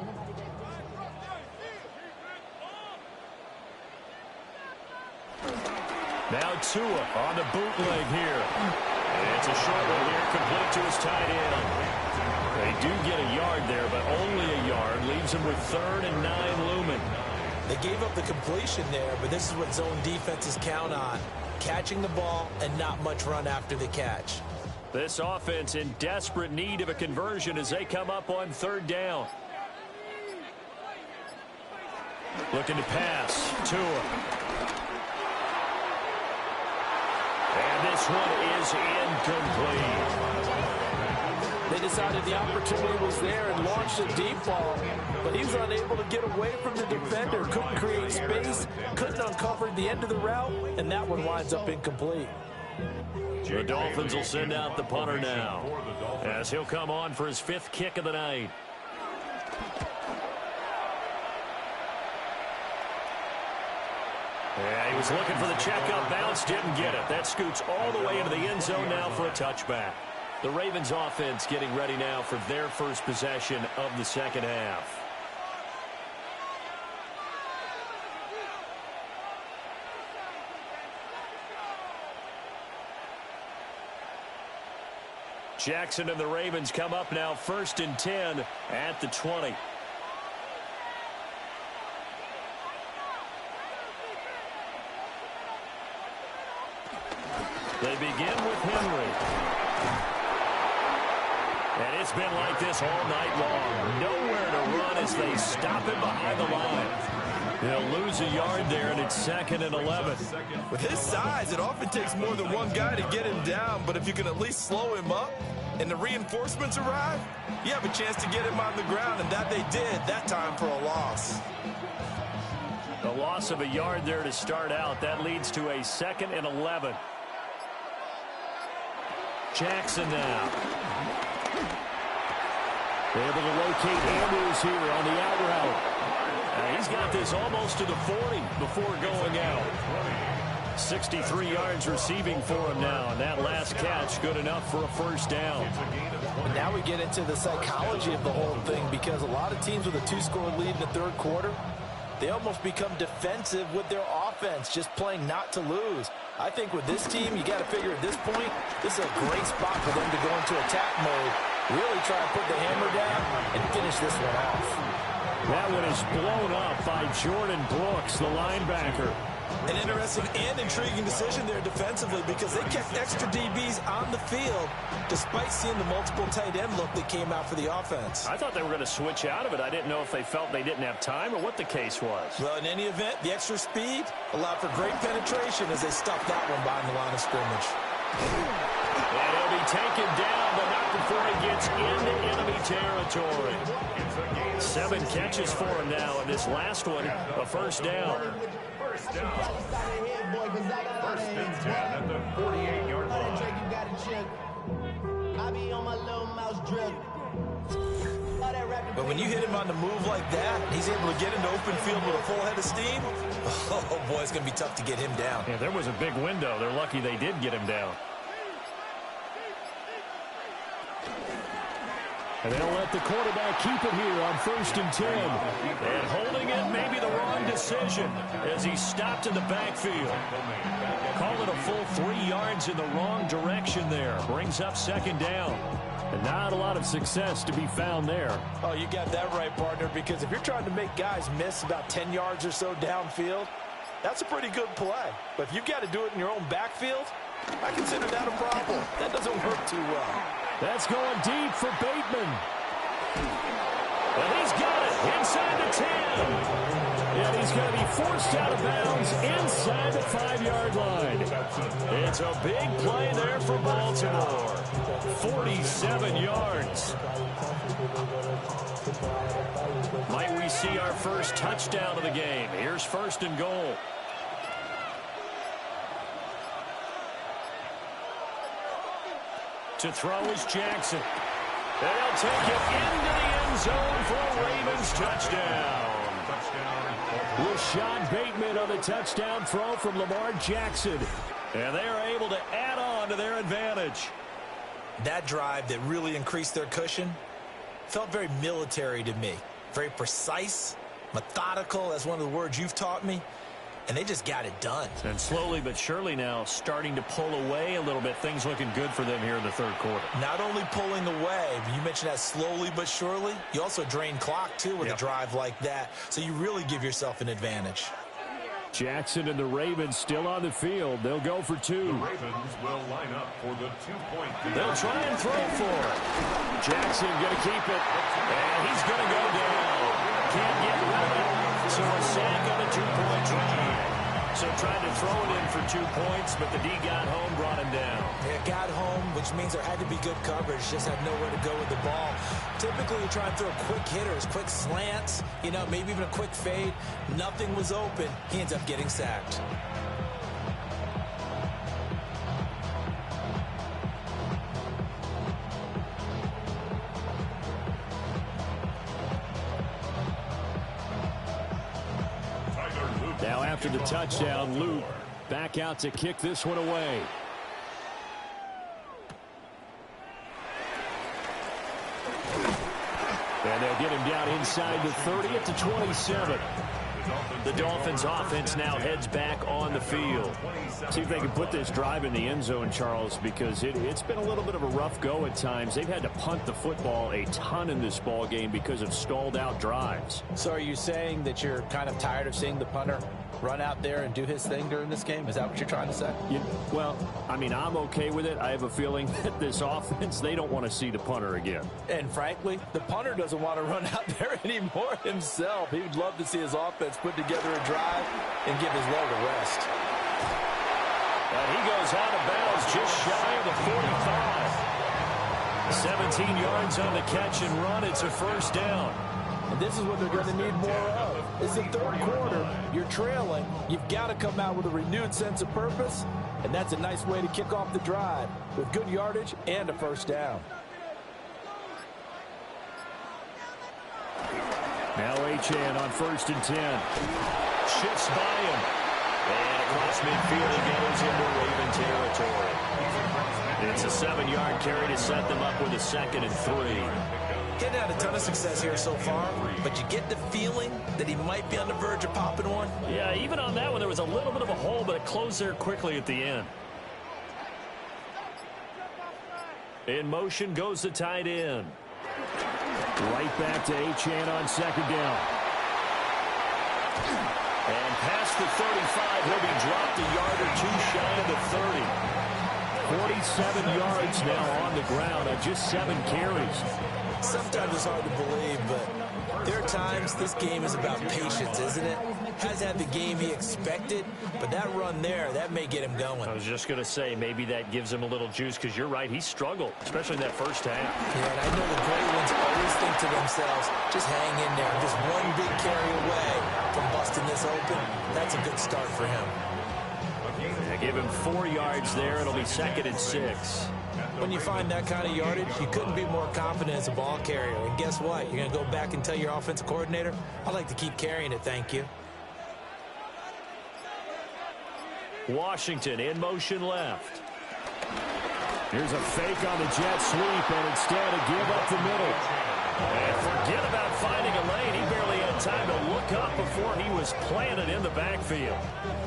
Now Tua on the bootleg here. And it's a short one here, complete to his tight end. They do get a yard there, but only a yard. Leaves them with 3rd and 9 looming. They gave up the completion there, but this is what zone defenses count on. Catching the ball and not much run after the catch. This offense in desperate need of a conversion as they come up on 3rd down. Looking to pass. Tua. And this one is incomplete. They decided the opportunity was there and launched a deep ball, but he was unable to get away from the defender, couldn't create space, couldn't uncover the end of the route, and that one winds up incomplete. The Dolphins will send out the punter now, as he'll come on for his 5th kick of the night. Yeah, he was looking for the checkup bounce, didn't get it. That scoots all the way into the end zone now for a touchback. The Ravens offense getting ready now for their first possession of the 2nd half. Jackson and the Ravens come up now 1st and 10 at the 20. They begin with Henry. And it's been like this all night long. Nowhere to run as they stop him behind the line. They'll lose a yard there, and it's 2nd and 11. With his size, it often takes more than one guy to get him down, but if you can at least slow him up and the reinforcements arrive, you have a chance to get him on the ground, and that they did that time for a loss. The loss of a yard there to start out. That leads to a 2nd and 11. Jackson now. Able to locate Andrews here on the out route. He's got this almost to the 40 before going out. 63 yards receiving for him now, and that last catch good enough for a 1st down. And now we get into the psychology of the whole thing, because a lot of teams with a 2-score lead in the 3rd quarter, they almost become defensive with their offense, just playing not to lose. I think with this team, you got to figure at this point, this is a great spot for them to go into attack mode, really try to put the hammer down and finish this one off. That one is blown up by Jordan Brooks, the linebacker. An interesting and intriguing decision there defensively, because they kept extra DBs on the field despite seeing the multiple tight end look that came out for the offense. I thought they were going to switch out of it. I didn't know if they felt they didn't have time or what the case was. Well, in any event, the extra speed allowed for great penetration as they stuffed that one behind the line of scrimmage. And he'll be taken down, but not before he gets into enemy territory. 7 catches for him now, and this last one, a 1st down. First and 10 at the 48-yard line. But when you hit him on the move like that, he's able to get into open field with a full head of steam. Oh, boy, it's going to be tough to get him down. Yeah, there was a big window. They're lucky they did get him down. And they'll let the quarterback keep it here on 1st and 10. And holding it may be the wrong decision as he stopped in the backfield. Call it a full 3 yards in the wrong direction there. Brings up 2nd down. And not a lot of success to be found there. Oh, you got that right, partner, because if you're trying to make guys miss about 10 yards or so downfield, that's a pretty good play. But if you've got to do it in your own backfield, I consider that a problem. That doesn't work too well. That's going deep for Bateman. And he's got it inside the 10. And he's going to be forced out of bounds inside the 5-yard line. It's a big play there for Baltimore. 47 yards. Might we see our first touchdown of the game? Here's 1st and goal. To throw is Jackson. And he'll take it into the end zone for a Ravens touchdown. Rashad Bateman on the touchdown throw from Lamar Jackson. And they are able to add on to their advantage. That drive that really increased their cushion felt very military to me. Very precise, methodical. That's one of the words you've taught me. And they just got it done. And slowly but surely now starting to pull away a little bit. Things looking good for them here in the 3rd quarter. Not only pulling away, but you mentioned that slowly but surely. You also drain clock, too, with a drive like that. So you really give yourself an advantage. Jackson and the Ravens still on the field. They'll go for 2. The Ravens will line up for the 2-point. They'll try and throw for it. Jackson going to keep it. And he's going to go down. Can't get rid of it. So a sack on a 2-point try. So tried to throw it in for 2 points, but the D got home, brought him down. Yeah, got home, which means there had to be good coverage. Just had nowhere to go with the ball. Typically, you try and throw quick hitters, quick slants, you know, maybe even a quick fade. Nothing was open. He ends up getting sacked. Now after the touchdown, Luke back out to kick this one away. And they'll get him down inside the 30 at the 27. The Dolphins offense now heads back on the field. See if they can put this drive in the end zone, Charles, because it's been a little bit of a rough go at times. They've had to punt the football a ton in this ball game because of stalled out drives. So are you saying that you're kind of tired of seeing the punter run out there and do his thing during this game? Is that what you're trying to say? Well, I mean, I'm okay with it. I have a feeling that this offense, they don't want to see the punter again. And frankly, the punter doesn't want to run out there anymore himself. He would love to see his offense put together a drive and give his leg a rest. And he goes out of bounds just shy of the 45. 17 yards on the catch and run. It's a 1st down. And this is what they're going to need more of. It's the 3rd quarter. You're trailing. You've got to come out with a renewed sense of purpose. And that's a nice way to kick off the drive with good yardage and a 1st down. Now Achane on 1st and 10. Shifts by him. And across midfield he goes into Raven territory. It's a 7-yard carry to set them up with a 2nd and 3. Getting had a ton of success here so far, but you get the feeling that he might be on the verge of popping one. Yeah, even on that one, there was a little bit of a hole, but it closed there quickly at the end. In motion goes the tight end. Right back to Achane on 2nd down. And past the 35, he'll be dropped a yard or 2 shy of the 30. 47 yards now on the ground on just 7 carries. Sometimes it's hard to believe, but there are times this game is about patience, isn't it? Hasn't had the game he expected, but that run there, that may get him going. I was just going to say, maybe that gives him a little juice, because you're right, he struggled, especially in that 1st half. Yeah, and I know the great ones always think to themselves, just hang in there. Just one big carry away from busting this open. That's a good start for him. They give him 4 yards there. It'll be 2nd and 6. When you find that kind of yardage, you couldn't be more confident as a ball carrier. And guess what? You're going to go back and tell your offensive coordinator, I'd like to keep carrying it, thank you. Washington in motion left. Here's a fake on the jet sweep, and instead a give up the middle. And forget about finding a lane. He barely had time to look up before he was planted in the backfield.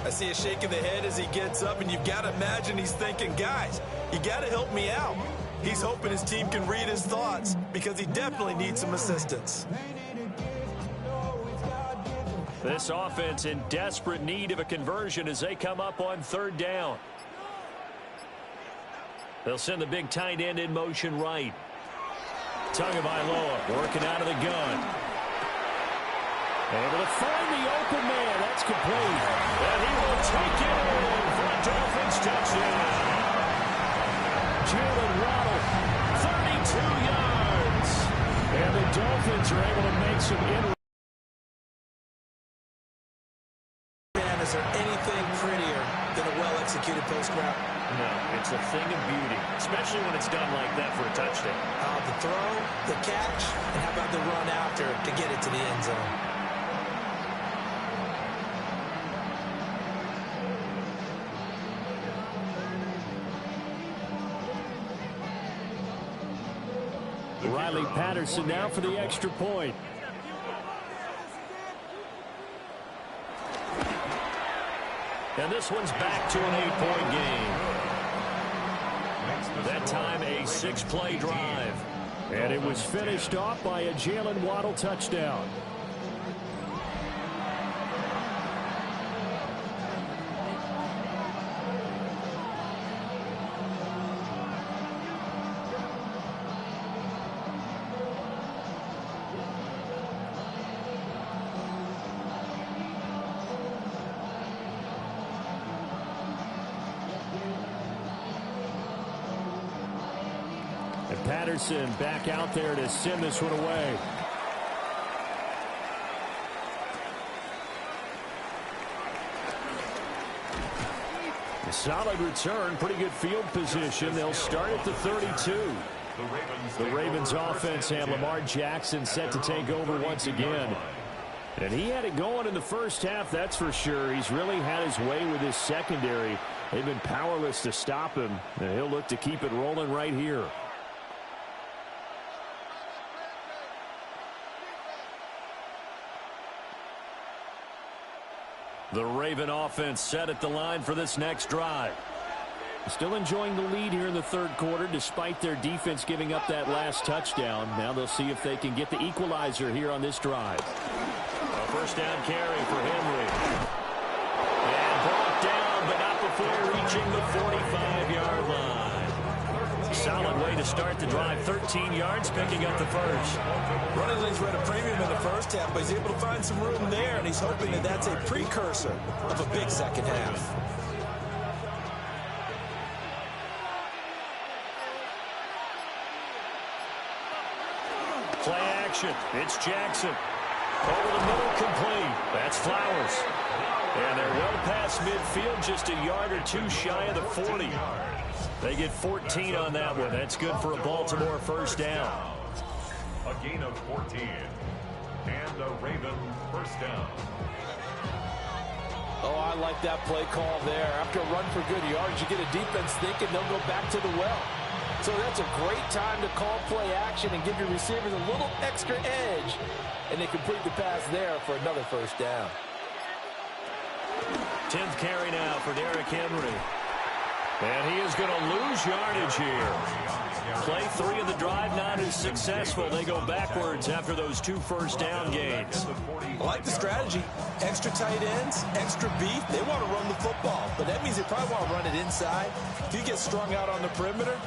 I see a shake of the head as he gets up, and you've got to imagine he's thinking, guys, you got to help me out. He's hoping his team can read his thoughts because he definitely needs some assistance. This offense in desperate need of a conversion as they come up on 3rd down. They'll send the big tight end in motion right. Tagovailoa working out of the gun. Able to find the open man. That's complete. And he will take it in for a Dolphins touchdown. Jalen Waddle, 32 yards. And the Dolphins are able to make some inroads. Man, is there anything prettier than a well-executed post route? No, it's a thing of beauty, especially when it's done like that for a touchdown. The throw, the catch, and how about the run after to get it to the end zone? Riley Patterson now for the extra point. And this one's back to an 8-point game. That time a 6-play drive. And it was finished off by a Jalen Waddle touchdown. Patterson back out there to send this one away. A solid return, pretty good field position. They'll start at the 32. The Ravens offense and Lamar Jackson set to take over once again. And he had it going in the first half, that's for sure. He's really had his way with his secondary. They've been powerless to stop him. And he'll look to keep it rolling right here. The Raven offense set at the line for this next drive. Still enjoying the lead here in the third quarter despite their defense giving up that last touchdown. Now they'll see if they can get the equalizer here on this drive. A first down carry for Henry. And brought down, but not before reaching the 45-yard line. Solid way to start the drive. 13 yards, picking up the first. Running lanes were at a premium in the first half, but he's able to find some room there, and he's hoping that that's a precursor of a big second half. Play action. It's Jackson. Over the middle, complete. That's Flowers. And they're well past midfield, just a yard or two shy of the 40. They get 14 on that one. That's good for a Baltimore first down. A gain of 14. And a Raven first down. Oh, I like that play call there. After a run for good yards, you get a defense thinking they'll go back to the well. So that's a great time to call play action and give your receivers a little extra edge. And they complete the pass there for another first down. 10th carry now for Derrick Henry. And he is going to lose yardage here. Play 3 of the drive not as successful. They go backwards after those 2 first down gains. I like the strategy. Extra tight ends, extra beef. They want to run the football, but that means they probably want to run it inside. If you get strung out on the perimeter,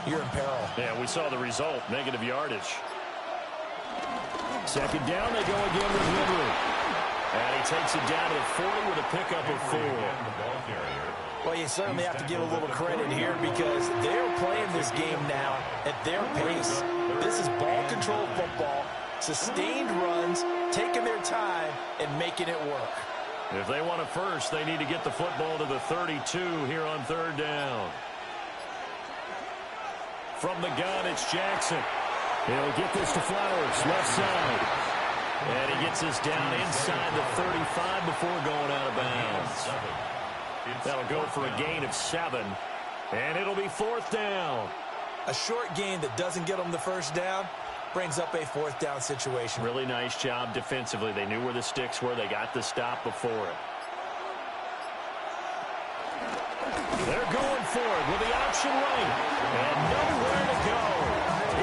you're in peril. Yeah, we saw the result, negative yardage. Second down, they go again with Henry. And he takes it down to the 40 with a pickup of 4. Well, you certainly have to give a little credit here because they're playing this game now at their pace. This is ball control football, sustained runs, taking their time, and making it work. If they want a first, they need to get the football to the 32 here on third down. From the gun, it's Jackson. He'll get this to Flowers, left side. And he gets this down inside the 35 before going out of bounds. That'll go for a gain of 7. And it'll be fourth down. A short gain that doesn't get them the first down brings up a fourth down situation. Really nice job defensively. They knew where the sticks were. They got the stop before it. They're going for it with the option right. And nowhere to go.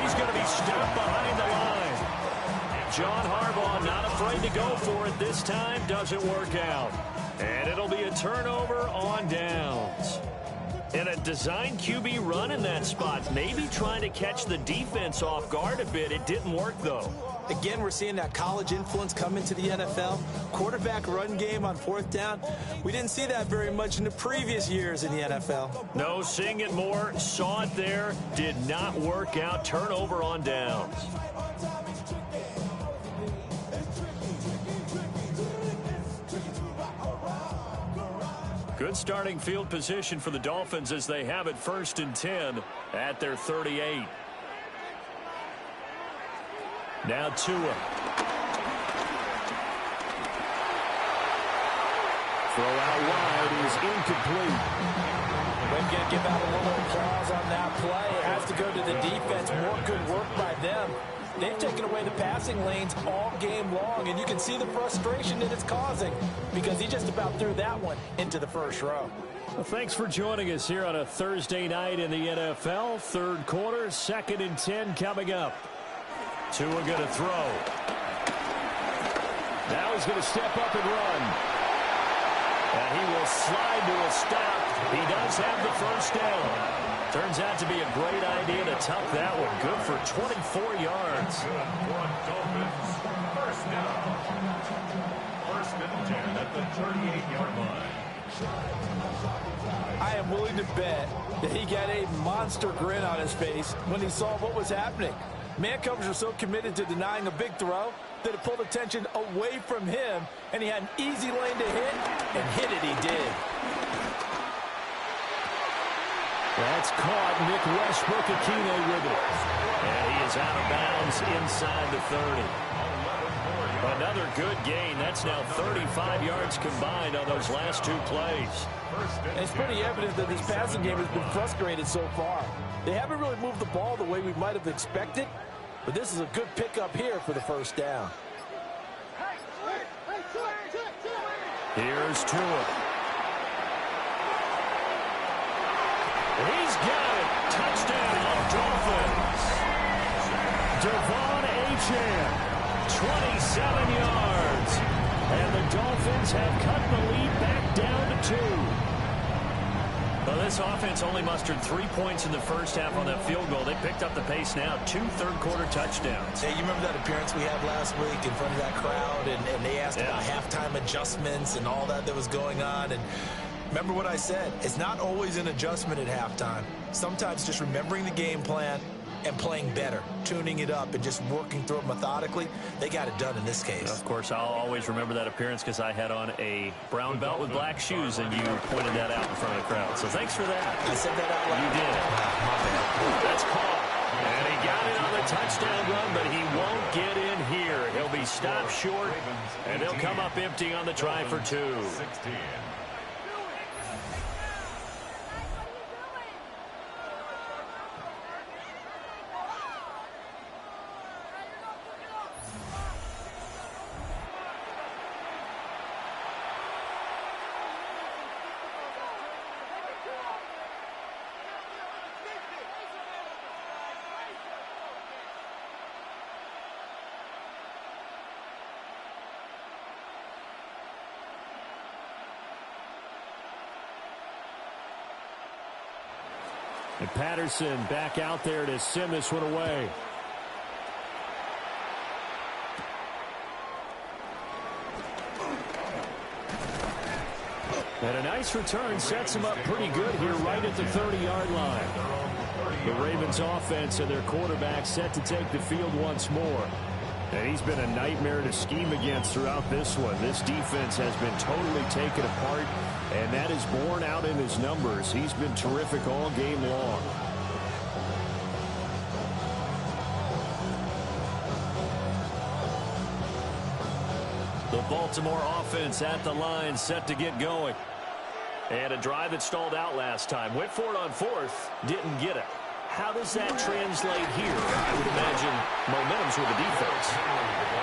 He's going to be stopped behind the line. John Harbaugh not afraid to go for it this time. Doesn't work out. And it'll be a turnover on downs. And a design QB run in that spot, maybe trying to catch the defense off guard a bit. It didn't work, though. Again, we're seeing that college influence come into the NFL. Quarterback run game on 4th down. We didn't see that very much in the previous years in the NFL. No, seeing it more, saw it there, did not work out. Turnover on downs. Good starting field position for the Dolphins as they have it 1st and 10 at their 38. Now Tua. Throw out wide is incomplete. We're going to give out a little applause on that play. It has to go to the defense. More good work by them. They've taken away the passing lanes all game long, and you can see the frustration that it's causing because he just about threw that one into the first row. Well, thanks for joining us here on a Thursday night in the NFL. 3rd quarter, 2nd and 10 coming up. Tua going to throw. Now he's going to step up and run. And he will slide to a stop. He does have the 1st down. Turns out to be a great idea to tuck that one. Good for 24 yards. Dolphins, 1st down. 1st and 10 at the 38-yard line. I am willing to bet that he got a monster grin on his face when he saw what was happening. Man covers are so committed to denying a big throw that it pulled attention away from him, and he had an easy lane to hit, and hit it he did. That's caught. Nick Westbrook-Akine with it. And he is out of bounds inside the 30. Another good gain. That's now 35 yards combined on those last 2 plays. And it's pretty evident that this passing game has been frustrated so far. They haven't really moved the ball the way we might have expected, but this is a good pickup here for the 1st down. Here's Tua. He's got it. Touchdown, Dolphins. Devon Achane, 27 yards. And the Dolphins have cut the lead back down to 2. Well, this offense only mustered 3 points in the first half on that field goal. They picked up the pace now. 2 third-quarter touchdowns. Hey, you remember that appearance we had last week in front of that crowd, and they asked about halftime adjustments and all that was going on, and remember what I said. It's not always an adjustment at halftime. Sometimes just remembering the game plan and playing better, tuning it up and just working through it methodically. They got it done in this case. Of course, I'll always remember that appearance because I had on a brown belt with black shoes, and you pointed that out in front of the crowd. So thanks for that. I said that out loud. You did. My bad. That's caught. And he got it on the touchdown run, but he won't get in here. He'll be stopped short, and he'll come up empty on the try for 2. 16. And Patterson back out there to send this one away. And a nice return sets him up pretty good here right at the 30-yard line. The Ravens offense and their quarterback set to take the field once more. And he's been a nightmare to scheme against throughout this one. This defense has been totally taken apart, and that is borne out in his numbers. He's been terrific all game long. The Baltimore offense at the line, set to get going. And a drive that stalled out last time. Went for it on 4th, didn't get it. How does that translate here? I would imagine momentum's with the defense.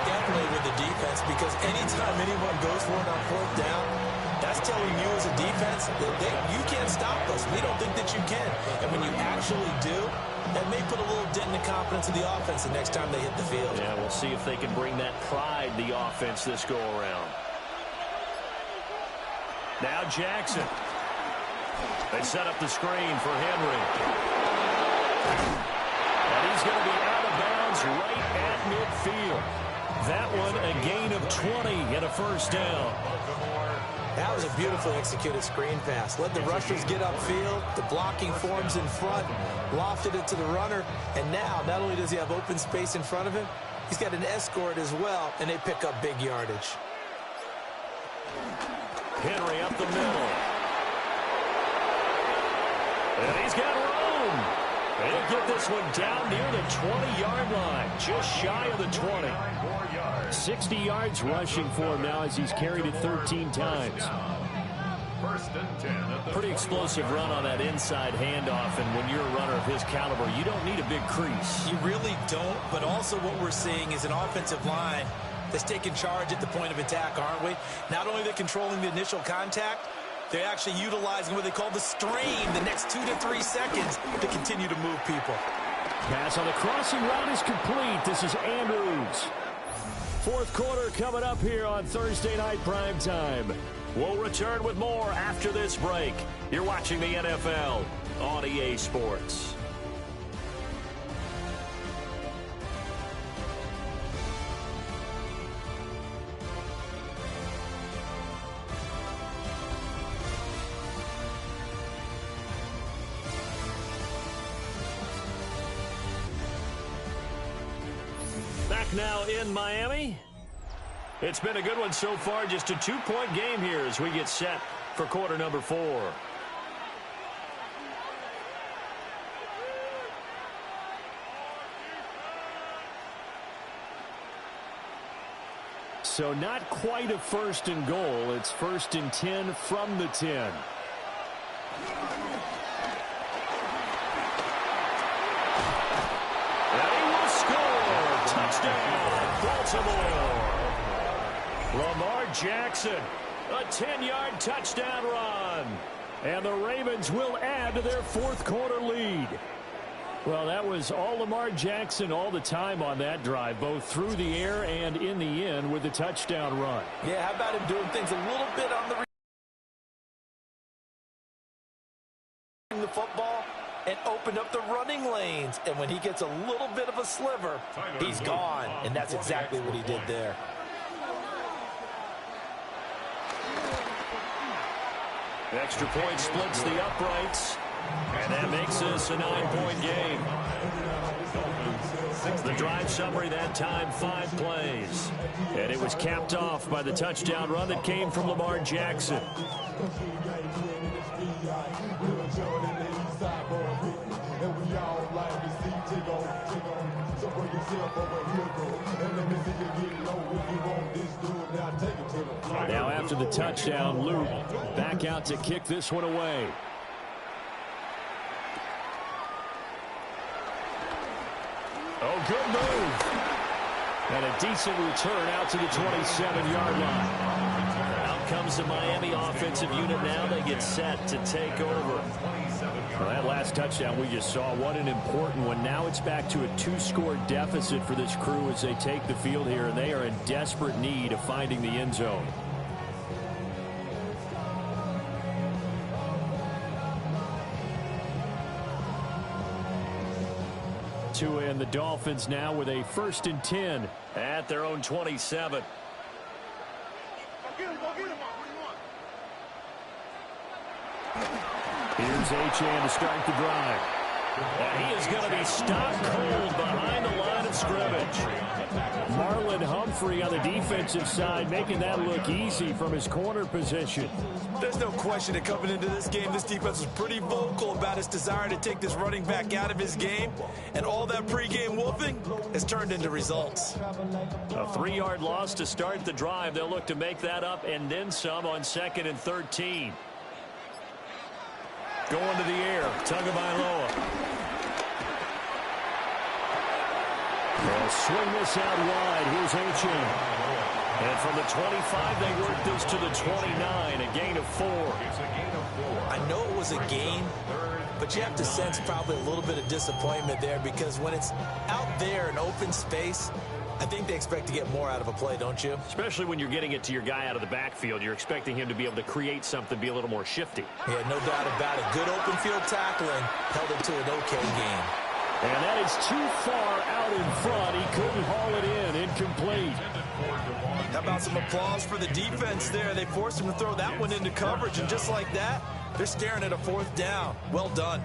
Definitely with the defense, because anytime anyone goes for it on 4th down, that's telling you as a defense that you can't stop us. We don't think that you can. And when you actually do, that may put a little dent in the confidence of the offense the next time they hit the field. Yeah, we'll see if they can bring that pride, the offense, this go around. Now Jackson. They set up the screen for Henry. And he's going to be out of bounds right at midfield. That one a gain of 20 and a first down. That was a beautifully executed screen pass. Let the rushers get upfield. The blocking forms in front. Lofted it to the runner. And now, not only does he have open space in front of him, he's got an escort as well, and they pick up big yardage. Henry up the middle. And he's got room. They'll get this one down near the 20-yard line, just shy of the 20. 60 yards rushing for him now as he's carried it 13 times. Pretty explosive run on that inside handoff, and when you're a runner of his caliber, you don't need a big crease. You really don't, but also what we're seeing is an offensive line that's taking charge at the point of attack, aren't we? Not only are they controlling the initial contact, they're actually utilizing what they call the strain the next 2 to 3 seconds to continue to move people. Pass on the crossing route is complete. This is Andrews. Fourth quarter coming up here on Thursday Night Primetime. We'll return with more after this break. You're watching the NFL on EA Sports. Back now in Miami. It's been a good one so far. Just a 2-point game here as we get set for quarter number 4. So not quite a first and goal. It's first and 10 from the 10. And he will score. Touchdown, Baltimore. Lamar Jackson, a 10-yard touchdown run. And the Ravens will add to their fourth quarter lead. Well, that was all Lamar Jackson all the time on that drive, both through the air and in the end with the touchdown run. Yeah, how about him doing things a little bit on the football and open up the running lanes. And when he gets a little bit of a sliver, he's gone. And that's exactly what he did there. Extra point splits the uprights, and that makes this a 9-point game. The drive summary that time, 5 plays. And it was capped off by the touchdown run that came from Lamar Jackson. Now after the touchdown, Luke back out to kick this one away. Oh, good move. And a decent return out to the 27-yard line. Out comes the Miami offensive unit now. They get set to take over. Well, that last touchdown we just saw, what an important one. Now it's back to a 2-score deficit for this crew as they take the field here, and they are in desperate need of finding the end zone. Tua and the Dolphins now with a 1st and 10 at their own 27. Here's Achane to start the drive. And he is going to be stopped cold behind the line of scrimmage. Marlon Humphrey on the defensive side making that look easy from his corner position. There's no question that coming into this game, this defense was pretty vocal about its desire to take this running back out of his game. And all that pregame wolfing has turned into results. A 3-yard loss to start the drive. They'll look to make that up and then some on 2nd and 13. Going to the air, Tagovailoa. They'll swing this out wide. Here's Achane. And from the 25, they work this to the 29, a gain of 4. I know it was a gain, but you have to sense probably a little bit of disappointment there because when it's out there in open space, I think they expect to get more out of a play, don't you? Especially when you're getting it to your guy out of the backfield. You're expecting him to be able to create something, be a little more shifty. Yeah, no doubt about it. Good open field tackling held it to an okay game. And that is too far out in front. He couldn't haul it in. Incomplete. How about some applause for the defense there? They forced him to throw that one into coverage, and just like that, they're staring at a 4th down. Well done.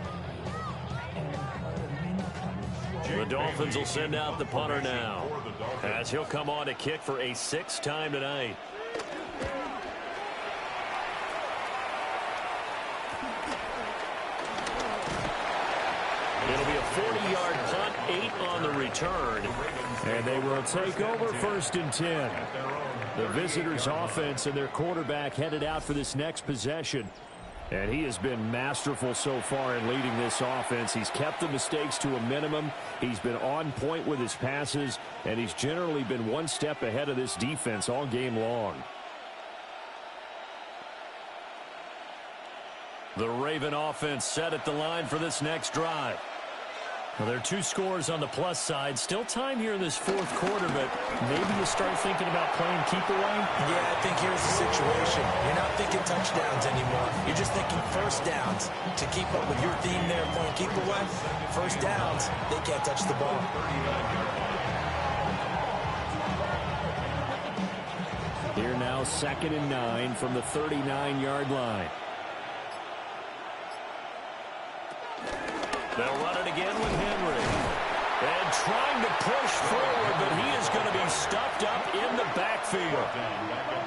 The Dolphins will send out the punter now, as he'll come on to kick for a 6th time tonight. It'll be a 40-yard punt, 8 on the return. And they will take over 1st and 10. The visitors' offense and their quarterback headed out for this next possession. And he has been masterful so far in leading this offense. He's kept the mistakes to a minimum. He's been on point with his passes. And he's generally been one step ahead of this defense all game long. The Raven offense set at the line for this next drive. Well, there are 2 scores on the plus side. Still time here in this 4th quarter, but maybe you start thinking about playing keep away? Yeah, I think here's the situation. You're not thinking touchdowns anymore. You're just thinking 1st downs. To keep up with your theme there, playing keep away, 1st downs, they can't touch the ball. Here now 2nd and 9 from the 39-yard line. They'll run it again with Henry. And trying to push forward, but he is going to be stuffed up in the backfield.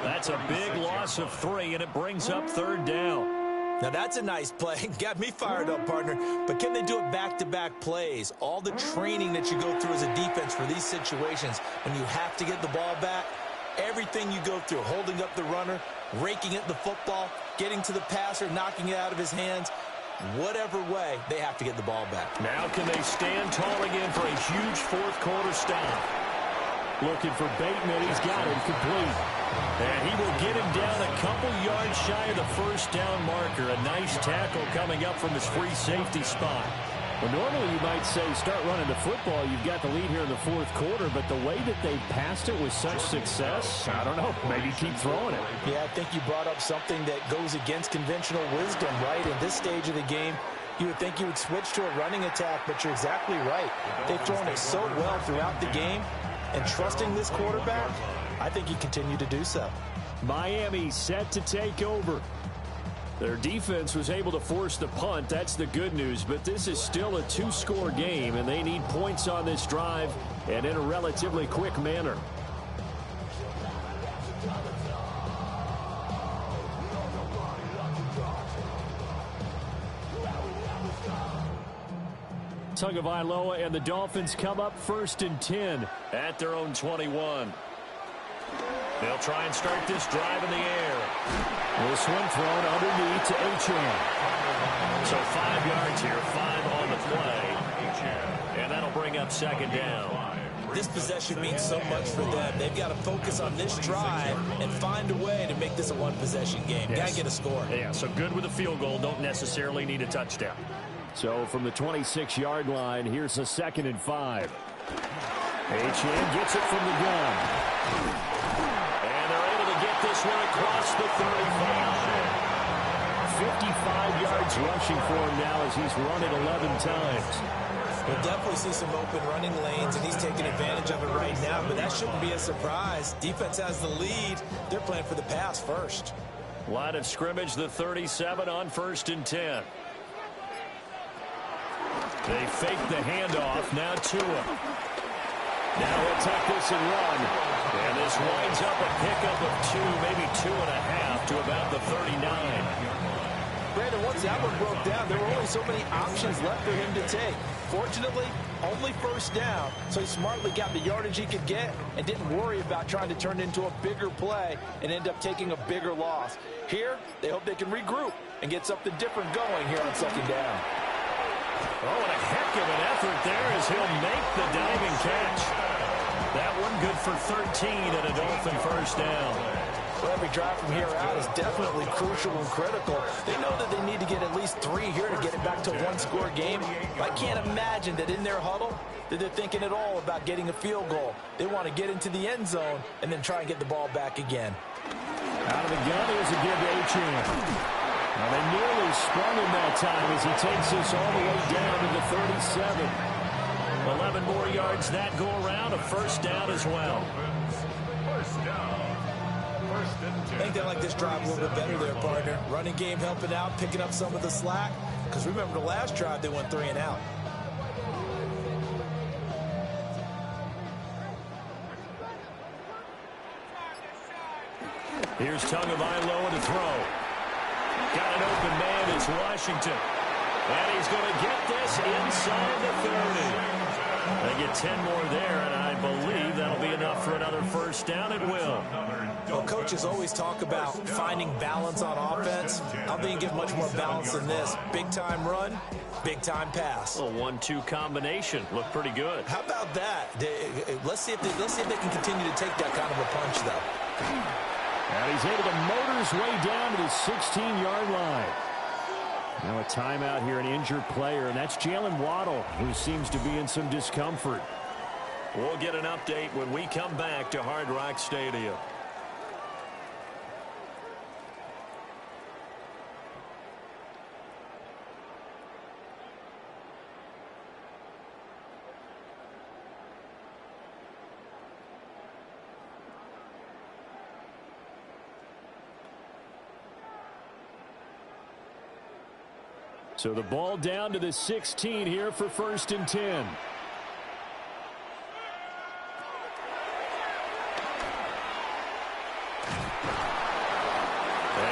That's a big loss of 3, and it brings up 3rd down. Now that's a nice play. Got me fired up, partner. But can they do it back-to-back plays? All the training that you go through as a defense for these situations, when you have to get the ball back, everything you go through, holding up the runner, raking at the football, getting to the passer, knocking it out of his hands, whatever way, they have to get the ball back. Now can they stand tall again for a huge 4th quarter stop? Looking for Bateman. He's got him complete. And he will get him down a couple yards shy of the 1st down marker. A nice tackle coming up from his free safety spot. Well, normally you might say start running the football. You've got the lead here in the 4th quarter, but the way that they passed it with such success, I don't know, maybe keep throwing it. Yeah, I think you brought up something that goes against conventional wisdom, right? In this stage of the game, you would think you would switch to a running attack, but you're exactly right. They've thrown it so well throughout the game, and trusting this quarterback, I think he continued to do so. Miami set to take over. Their defense was able to force the punt. That's the good news. But this is still a 2-score game, and they need points on this drive and in a relatively quick manner. Tagovailoa and the Dolphins come up 1st and 10 at their own 21. They'll try and start this drive in the air. This one thrown underneath to H.M. So 5 yards here, 5 on the play. And that'll bring up 2nd down. This possession means so much for them. They've got to focus on this drive and find a way to make this a 1-possession game. Yes. Got to get a score. Yeah, so good with a field goal. Don't necessarily need a touchdown. So from the 26-yard line, here's a 2nd and 5. H.M. gets it from the gun. And they're able to get this one across the 35. 55 yards rushing for him now as he's run it 11 times. We'll definitely see some open running lanes, and he's taking advantage of it right now, but that shouldn't be a surprise. Defense has the lead. They're playing for the pass first. Line of scrimmage, the 37 on 1st and 10. They fake the handoff. Now Tua. Now he'll take this and run. And this winds up a pickup of 2, maybe 2.5 to about the 39. Brandon, once that one broke down, there were only so many options left for him to take. Fortunately, only 1st down, so he smartly got the yardage he could get and didn't worry about trying to turn it into a bigger play and end up taking a bigger loss. Here, they hope they can regroup and get something different going here on 2nd down. Oh, and a heck of an effort there as he'll make the diving catch. That one good for 13 and a Dolphin 1st down. Well, every drive from here out is definitely crucial and critical. They know that they need to get at least 3 here to get it back to a one-score game. I can't imagine that in their huddle that they're thinking at all about getting a field goal. They want to get into the end zone and then try and get the ball back again. Out of the gun, here's a give to Achane. Now they nearly sprung him that time as he takes us all the way down to the 37. 11 more yards that go around, a first down as well. First down. I think they like this drive a little bit better there, partner. Running game helping out, picking up some of the slack. Because remember the last drive, they went 3 and out. Here's Tagovailoa to throw. Got an open man, it's Washington. And he's going to get this inside the 30. They get 10 more there, and I believe that'll be enough for another first down. It will. Well, coaches always talk about finding balance on offense. I don't think you get much more balance than this. Big-time run, big-time pass. A 1-2 combination. Looked pretty good. How about that? Let's see if they can continue to take that kind of a punch, though. And he's able to motor his way down to the 16-yard line. Now a timeout here, an injured player, and that's Jalen Waddle, who seems to be in some discomfort. We'll get an update when we come back to Hard Rock Stadium. So the ball down to the 16 here for 1st and 10. And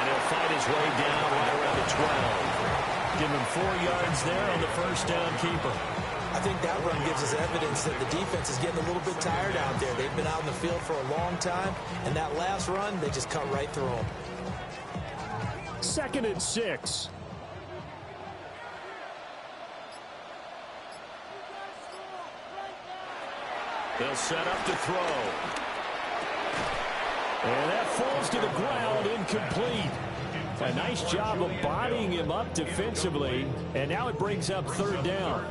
he'll fight his way down right around the 12. Give him 4 yards there on the first down keeper. I think that run gives us evidence that the defense is getting a little bit tired out there. They've been out in the field for a long time, and that last run, they just cut right through them. 2nd and 6. They'll set up to throw. And that falls to the ground, incomplete. A nice job of bodying him up defensively, and now it brings up 3rd down.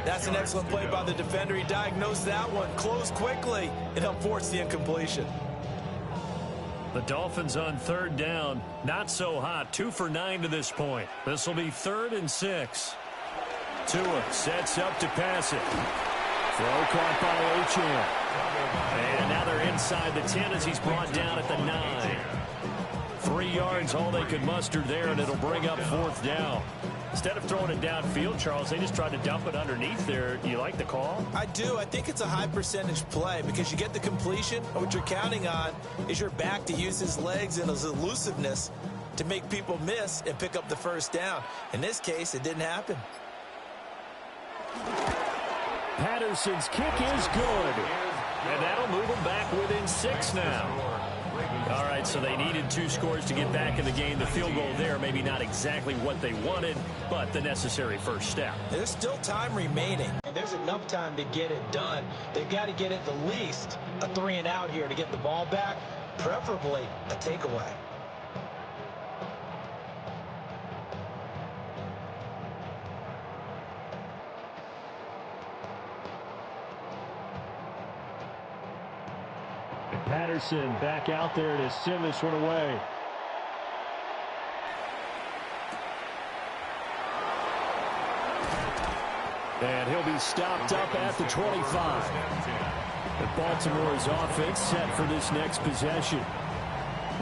That's an excellent play by the defender. He diagnosed that one, closed quickly, and helped force the incompletion. The Dolphins on 3rd down, not so hot, 2 for 9 to this point. This will be 3rd and 6. Tua sets up to pass it. Throw caught by Achane. And now they're inside the 10 as he's brought down at the 9. 3 yards, all they could muster there, and it'll bring up 4th down. Instead of throwing it downfield, Charles, they just tried to dump it underneath there. Do you like the call? I do. I think it's a high percentage play because you get the completion, and what you're counting on is your back to use his legs and his elusiveness to make people miss and pick up the first down. In this case, it didn't happen. Patterson's kick is good. And that'll move them back within 6 now. All right, so they needed 2 scores to get back in the game. The field goal there, maybe not exactly what they wanted, but the necessary first step. There's still time remaining. And there's enough time to get it done. They've got to get at the least a 3 and out here to get the ball back, preferably a takeaway. Patterson back out there to send this one away. And he'll be stopped up at the 25. And Baltimore's offense set for this next possession.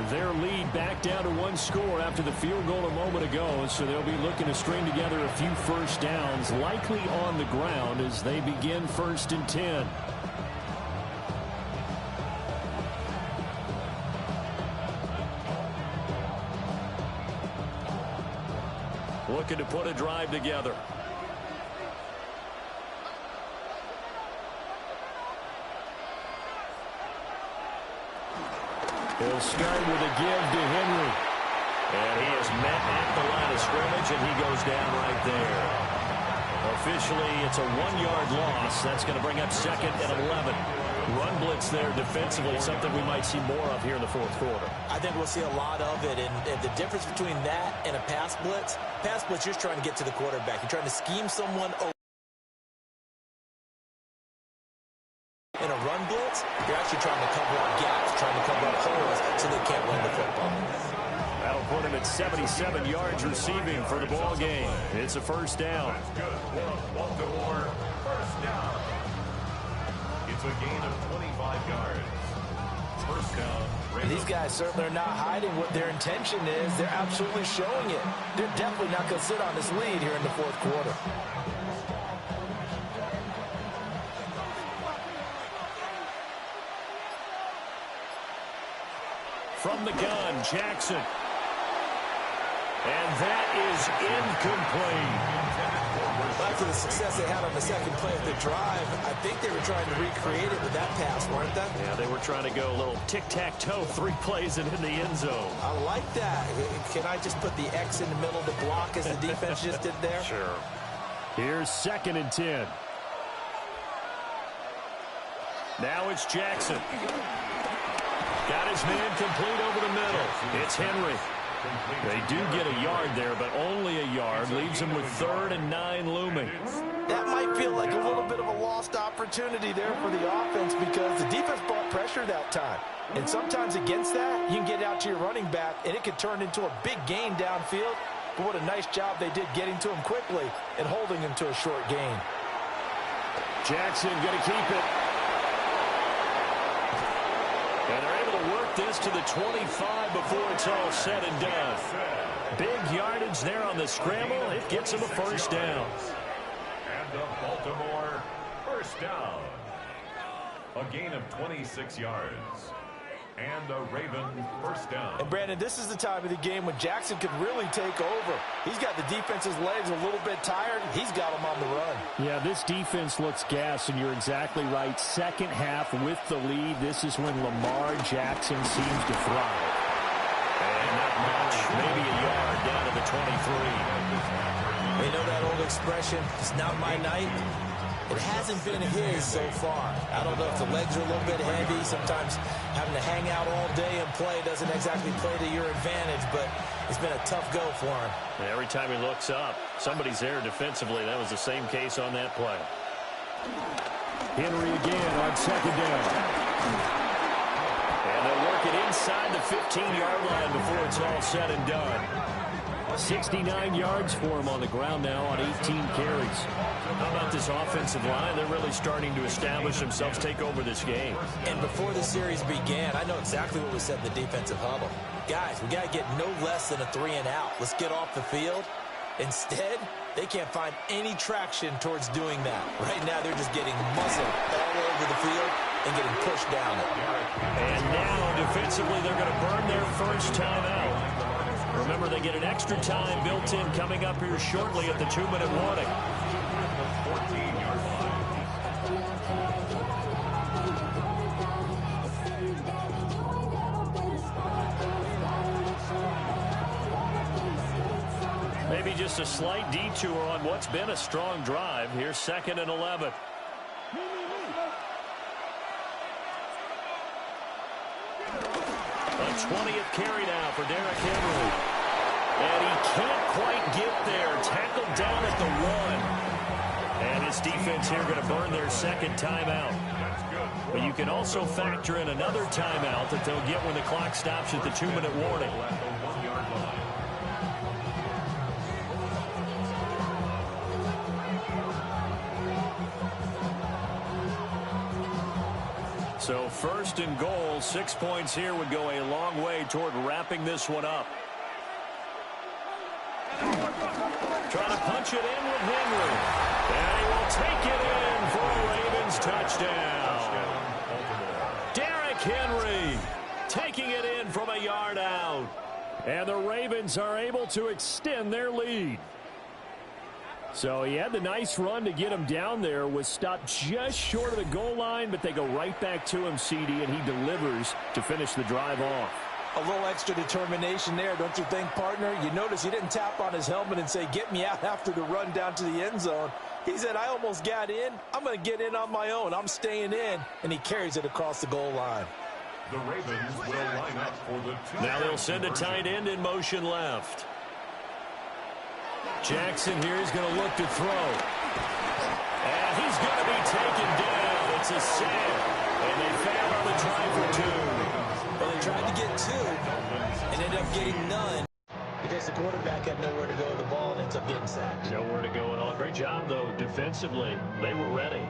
Their lead back down to 1 score after the field goal a moment ago, so they'll be looking to string together a few first downs, likely on the ground as they begin 1st and 10. Looking to put a drive together. He'll start with a give to Henry. And he is met at the line of scrimmage, and he goes down right there. Officially, it's a 1-yard loss. That's going to bring up 2nd and 11. Run blitz there defensively, something we might see more of here in the fourth quarter. I think we'll see a lot of it, and the difference between that and a pass blitz, you're just trying to get to the quarterback. You're trying to scheme someone over. In a run blitz, you're actually trying to cover up gaps, trying to cover up holes so they can't run the football. That'll put him at 77 yards receiving for the ball game. It's a first down. That's good for Baltimore. First down. It's a gain of 25 yards. First down. And these guys certainly are not hiding what their intention is. They're absolutely showing it. They're definitely not going to sit on this lead here in the fourth quarter. From the gun, Jackson. And that is incomplete. After the success they had on the second play of the drive, I think they were trying to recreate it with that pass, weren't they? Yeah, they were trying to go a little tic-tac-toe, 3 plays and in the end zone. I like that. Can I just put the X in the middle of the block as the defense just did there? Sure. Here's 2nd and 10. Now it's Jackson. Got his man complete over the middle. It's Henry. They do get a yard there, but only a yard. Leaves him with 3rd and 9 looming. That might feel like a little bit of a lost opportunity there for the offense because the defense brought pressure that time. And sometimes against that, you can get out to your running back, and it can turn into a big gain downfield. But what a nice job they did getting to him quickly and holding him to a short gain. Jackson going to keep it. And they're able to work this to the 25 before it's all said and done. Big yardage there on the scramble. It gets him a first down. And the Baltimore first down. A gain of 26 yards. And the Ravens first down. And Brandon, this is the time of the game when Jackson could really take over. He's got the defense's legs a little bit tired. He's got them on the run. Yeah, this defense looks gassed, and you're exactly right. Second half with the lead. This is when Lamar Jackson seems to thrive. And not much. Maybe a yard down to the 23. You know that old expression, it's not my night? It hasn't been his so far. I don't know if the legs are a little bit heavy. Sometimes having to hang out all day and play doesn't exactly play to your advantage, but it's been a tough go for him. And every time he looks up, somebody's there defensively. That was the same case on that play. Henry again on 2nd down. And they'll work it inside the 15-yard line before it's all said and done. 69 yards for him on the ground now on 18 carries. How about this offensive line? They're really starting to establish themselves, take over this game. And before the series began, I know exactly what we said in the defensive huddle. Guys, we got to get no less than a 3-and-out. Let's get off the field. Instead, they can't find any traction towards doing that. Right now, they're just getting muscled all over the field and getting pushed down it. And now, defensively, they're going to burn their first timeout. Remember, they get an extra time built in coming up here shortly at the 2-minute warning. 14-yard line. Maybe just a slight detour on what's been a strong drive. Here's 2nd and 11. A 20th carry now for Derrick Henry. And he can't quite get there. Tackled down at the 1. And his defense here going to burn their second timeout. But you can also factor in another timeout that they'll get when the clock stops at the 2-minute warning. So 1st and goal, 6 points here would go a long way toward wrapping this one up. Trying to punch it in with Henry. And he will take it in for a Ravens touchdown. Derrick Henry taking it in from a yard out. And the Ravens are able to extend their lead. So he had the nice run to get him down there, was stopped just short of the goal line, but they go right back to him, CD, and he delivers to finish the drive off. A little extra determination there, don't you think, partner? You notice he didn't tap on his helmet and say, get me out after the run down to the end zone. He said, I almost got in. I'm going to get in on my own. I'm staying in. And he carries it across the goal line. The Ravens will line up for the now they'll send a tight end in motion left. Jackson here is going to look to throw. And he's going to be taken down. It's a sack. And they fail on the try for 2. Well, they tried to get 2 and ended up getting none because the quarterback had nowhere to go with the ball and ends up getting sacked. Nowhere to go at all. Great job, though, defensively. They were ready.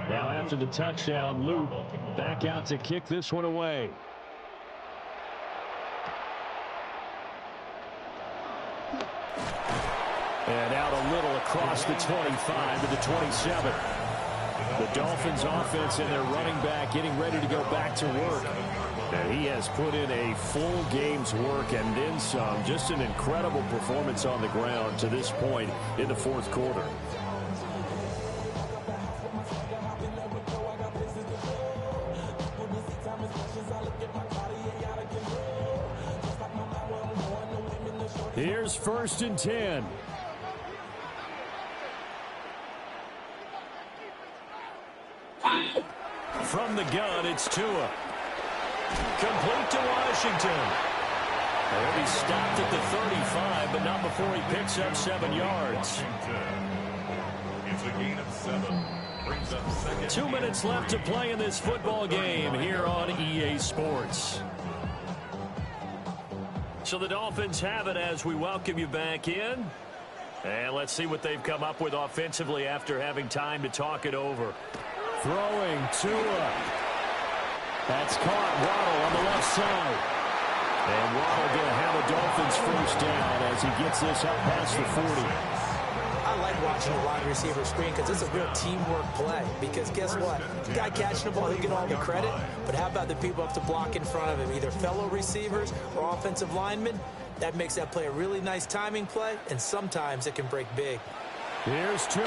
Now after the touchdown, Luke back out to kick this one away. And out a little across the 25 to the 27. The Dolphins offense and their running back getting ready to go back to work. And he has put in a full game's work and then some. Just an incredible performance on the ground to this point in the fourth quarter. Here's 1st and 10. From the gun, it's Tua. Complete to Washington. He'll be stopped at the 35, but not before he picks up 7 yards. It's a gain of 7. Brings up 2nd. 2 minutes left to play in this football game here on EA Sports. So the Dolphins have it as we welcome you back in. And let's see what they've come up with offensively after having time to talk it over. Throwing Tua. That's caught. Waddle on the left side. And Waddle going to have a Dolphins first down as he gets this up past the 40. I like watching a wide receiver screen because it's a real teamwork play. Because guess what? The guy catching the ball, he'll get all the credit. But how about the people up to block in front of him? Either fellow receivers or offensive linemen. That makes that play a really nice timing play. And sometimes it can break big. Here's Tua.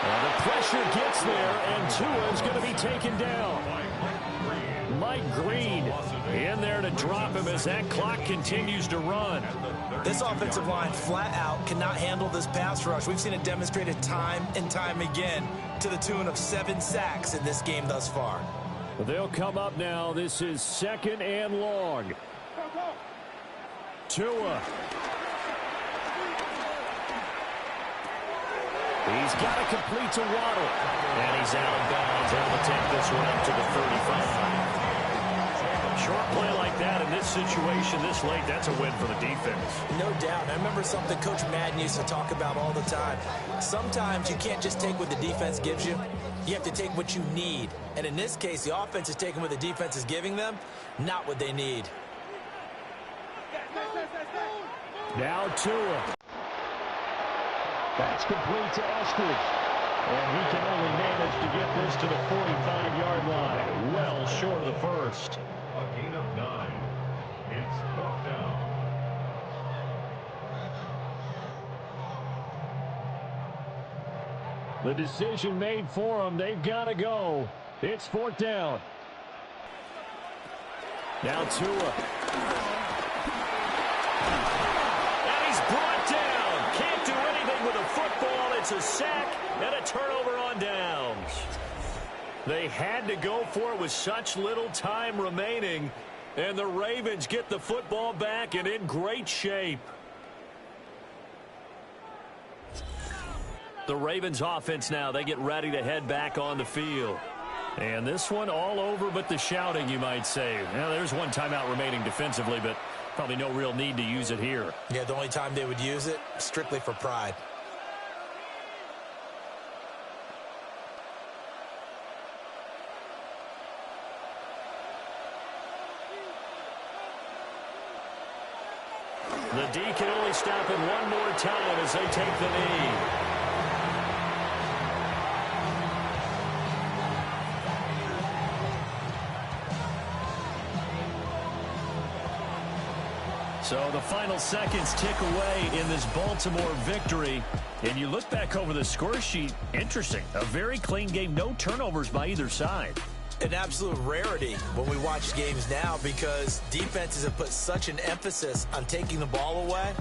And the pressure gets there, and Tua is going to be taken down. Mike Green in there to drop him as that clock continues to run. This offensive line flat out cannot handle this pass rush. We've seen it demonstrated time and time again to the tune of 7 sacks in this game thus far. They'll come up now. This is 2nd and long. Tua. He's got to complete to Waddle. And he's out of bounds. Able to take this one up to the 35. Short play like that in this situation this late, that's a win for the defense. No doubt. I remember something Coach Madden used to talk about all the time. Sometimes you can't just take what the defense gives you. You have to take what you need. And in this case, the offense is taking what the defense is giving them, not what they need. Now Tua. That's complete to Eskridge. And he can only manage to get this to the 45-yard line. Well short of the first. A gain of 9. It's 4th down. The decision made for them. They've got to go. It's 4th down. Now Tua. And he's brought down. Can't do anything with a football. It's a sack and a turnover on downs. They had to go for it with such little time remaining. And the Ravens get the football back and in great shape. The Ravens offense now, they get ready to head back on the field. And this one all over but the shouting, you might say. Now, there's one timeout remaining defensively, but probably no real need to use it here. Yeah, the only time they would use it, strictly for pride. The D can only stop it one more time as they take the knee. So the final seconds tick away in this Baltimore victory. And you look back over the score sheet, interesting. A very clean game, no turnovers by either side. An absolute rarity when we watch games now because defenses have put such an emphasis on taking the ball away.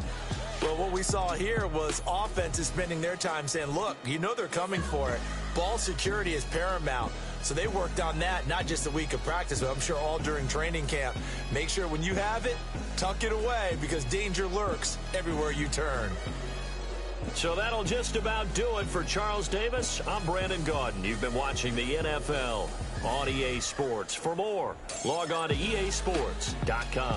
Well, what we saw here was offenses spending their time saying, look, you know they're coming for it. Ball security is paramount. So they worked on that, not just a week of practice, but I'm sure all during training camp. Make sure when you have it, tuck it away because danger lurks everywhere you turn. So that'll just about do it for Charles Davis. I'm Brandon Gaudin. You've been watching the NFL on EA Sports. For more, log on to easports.com.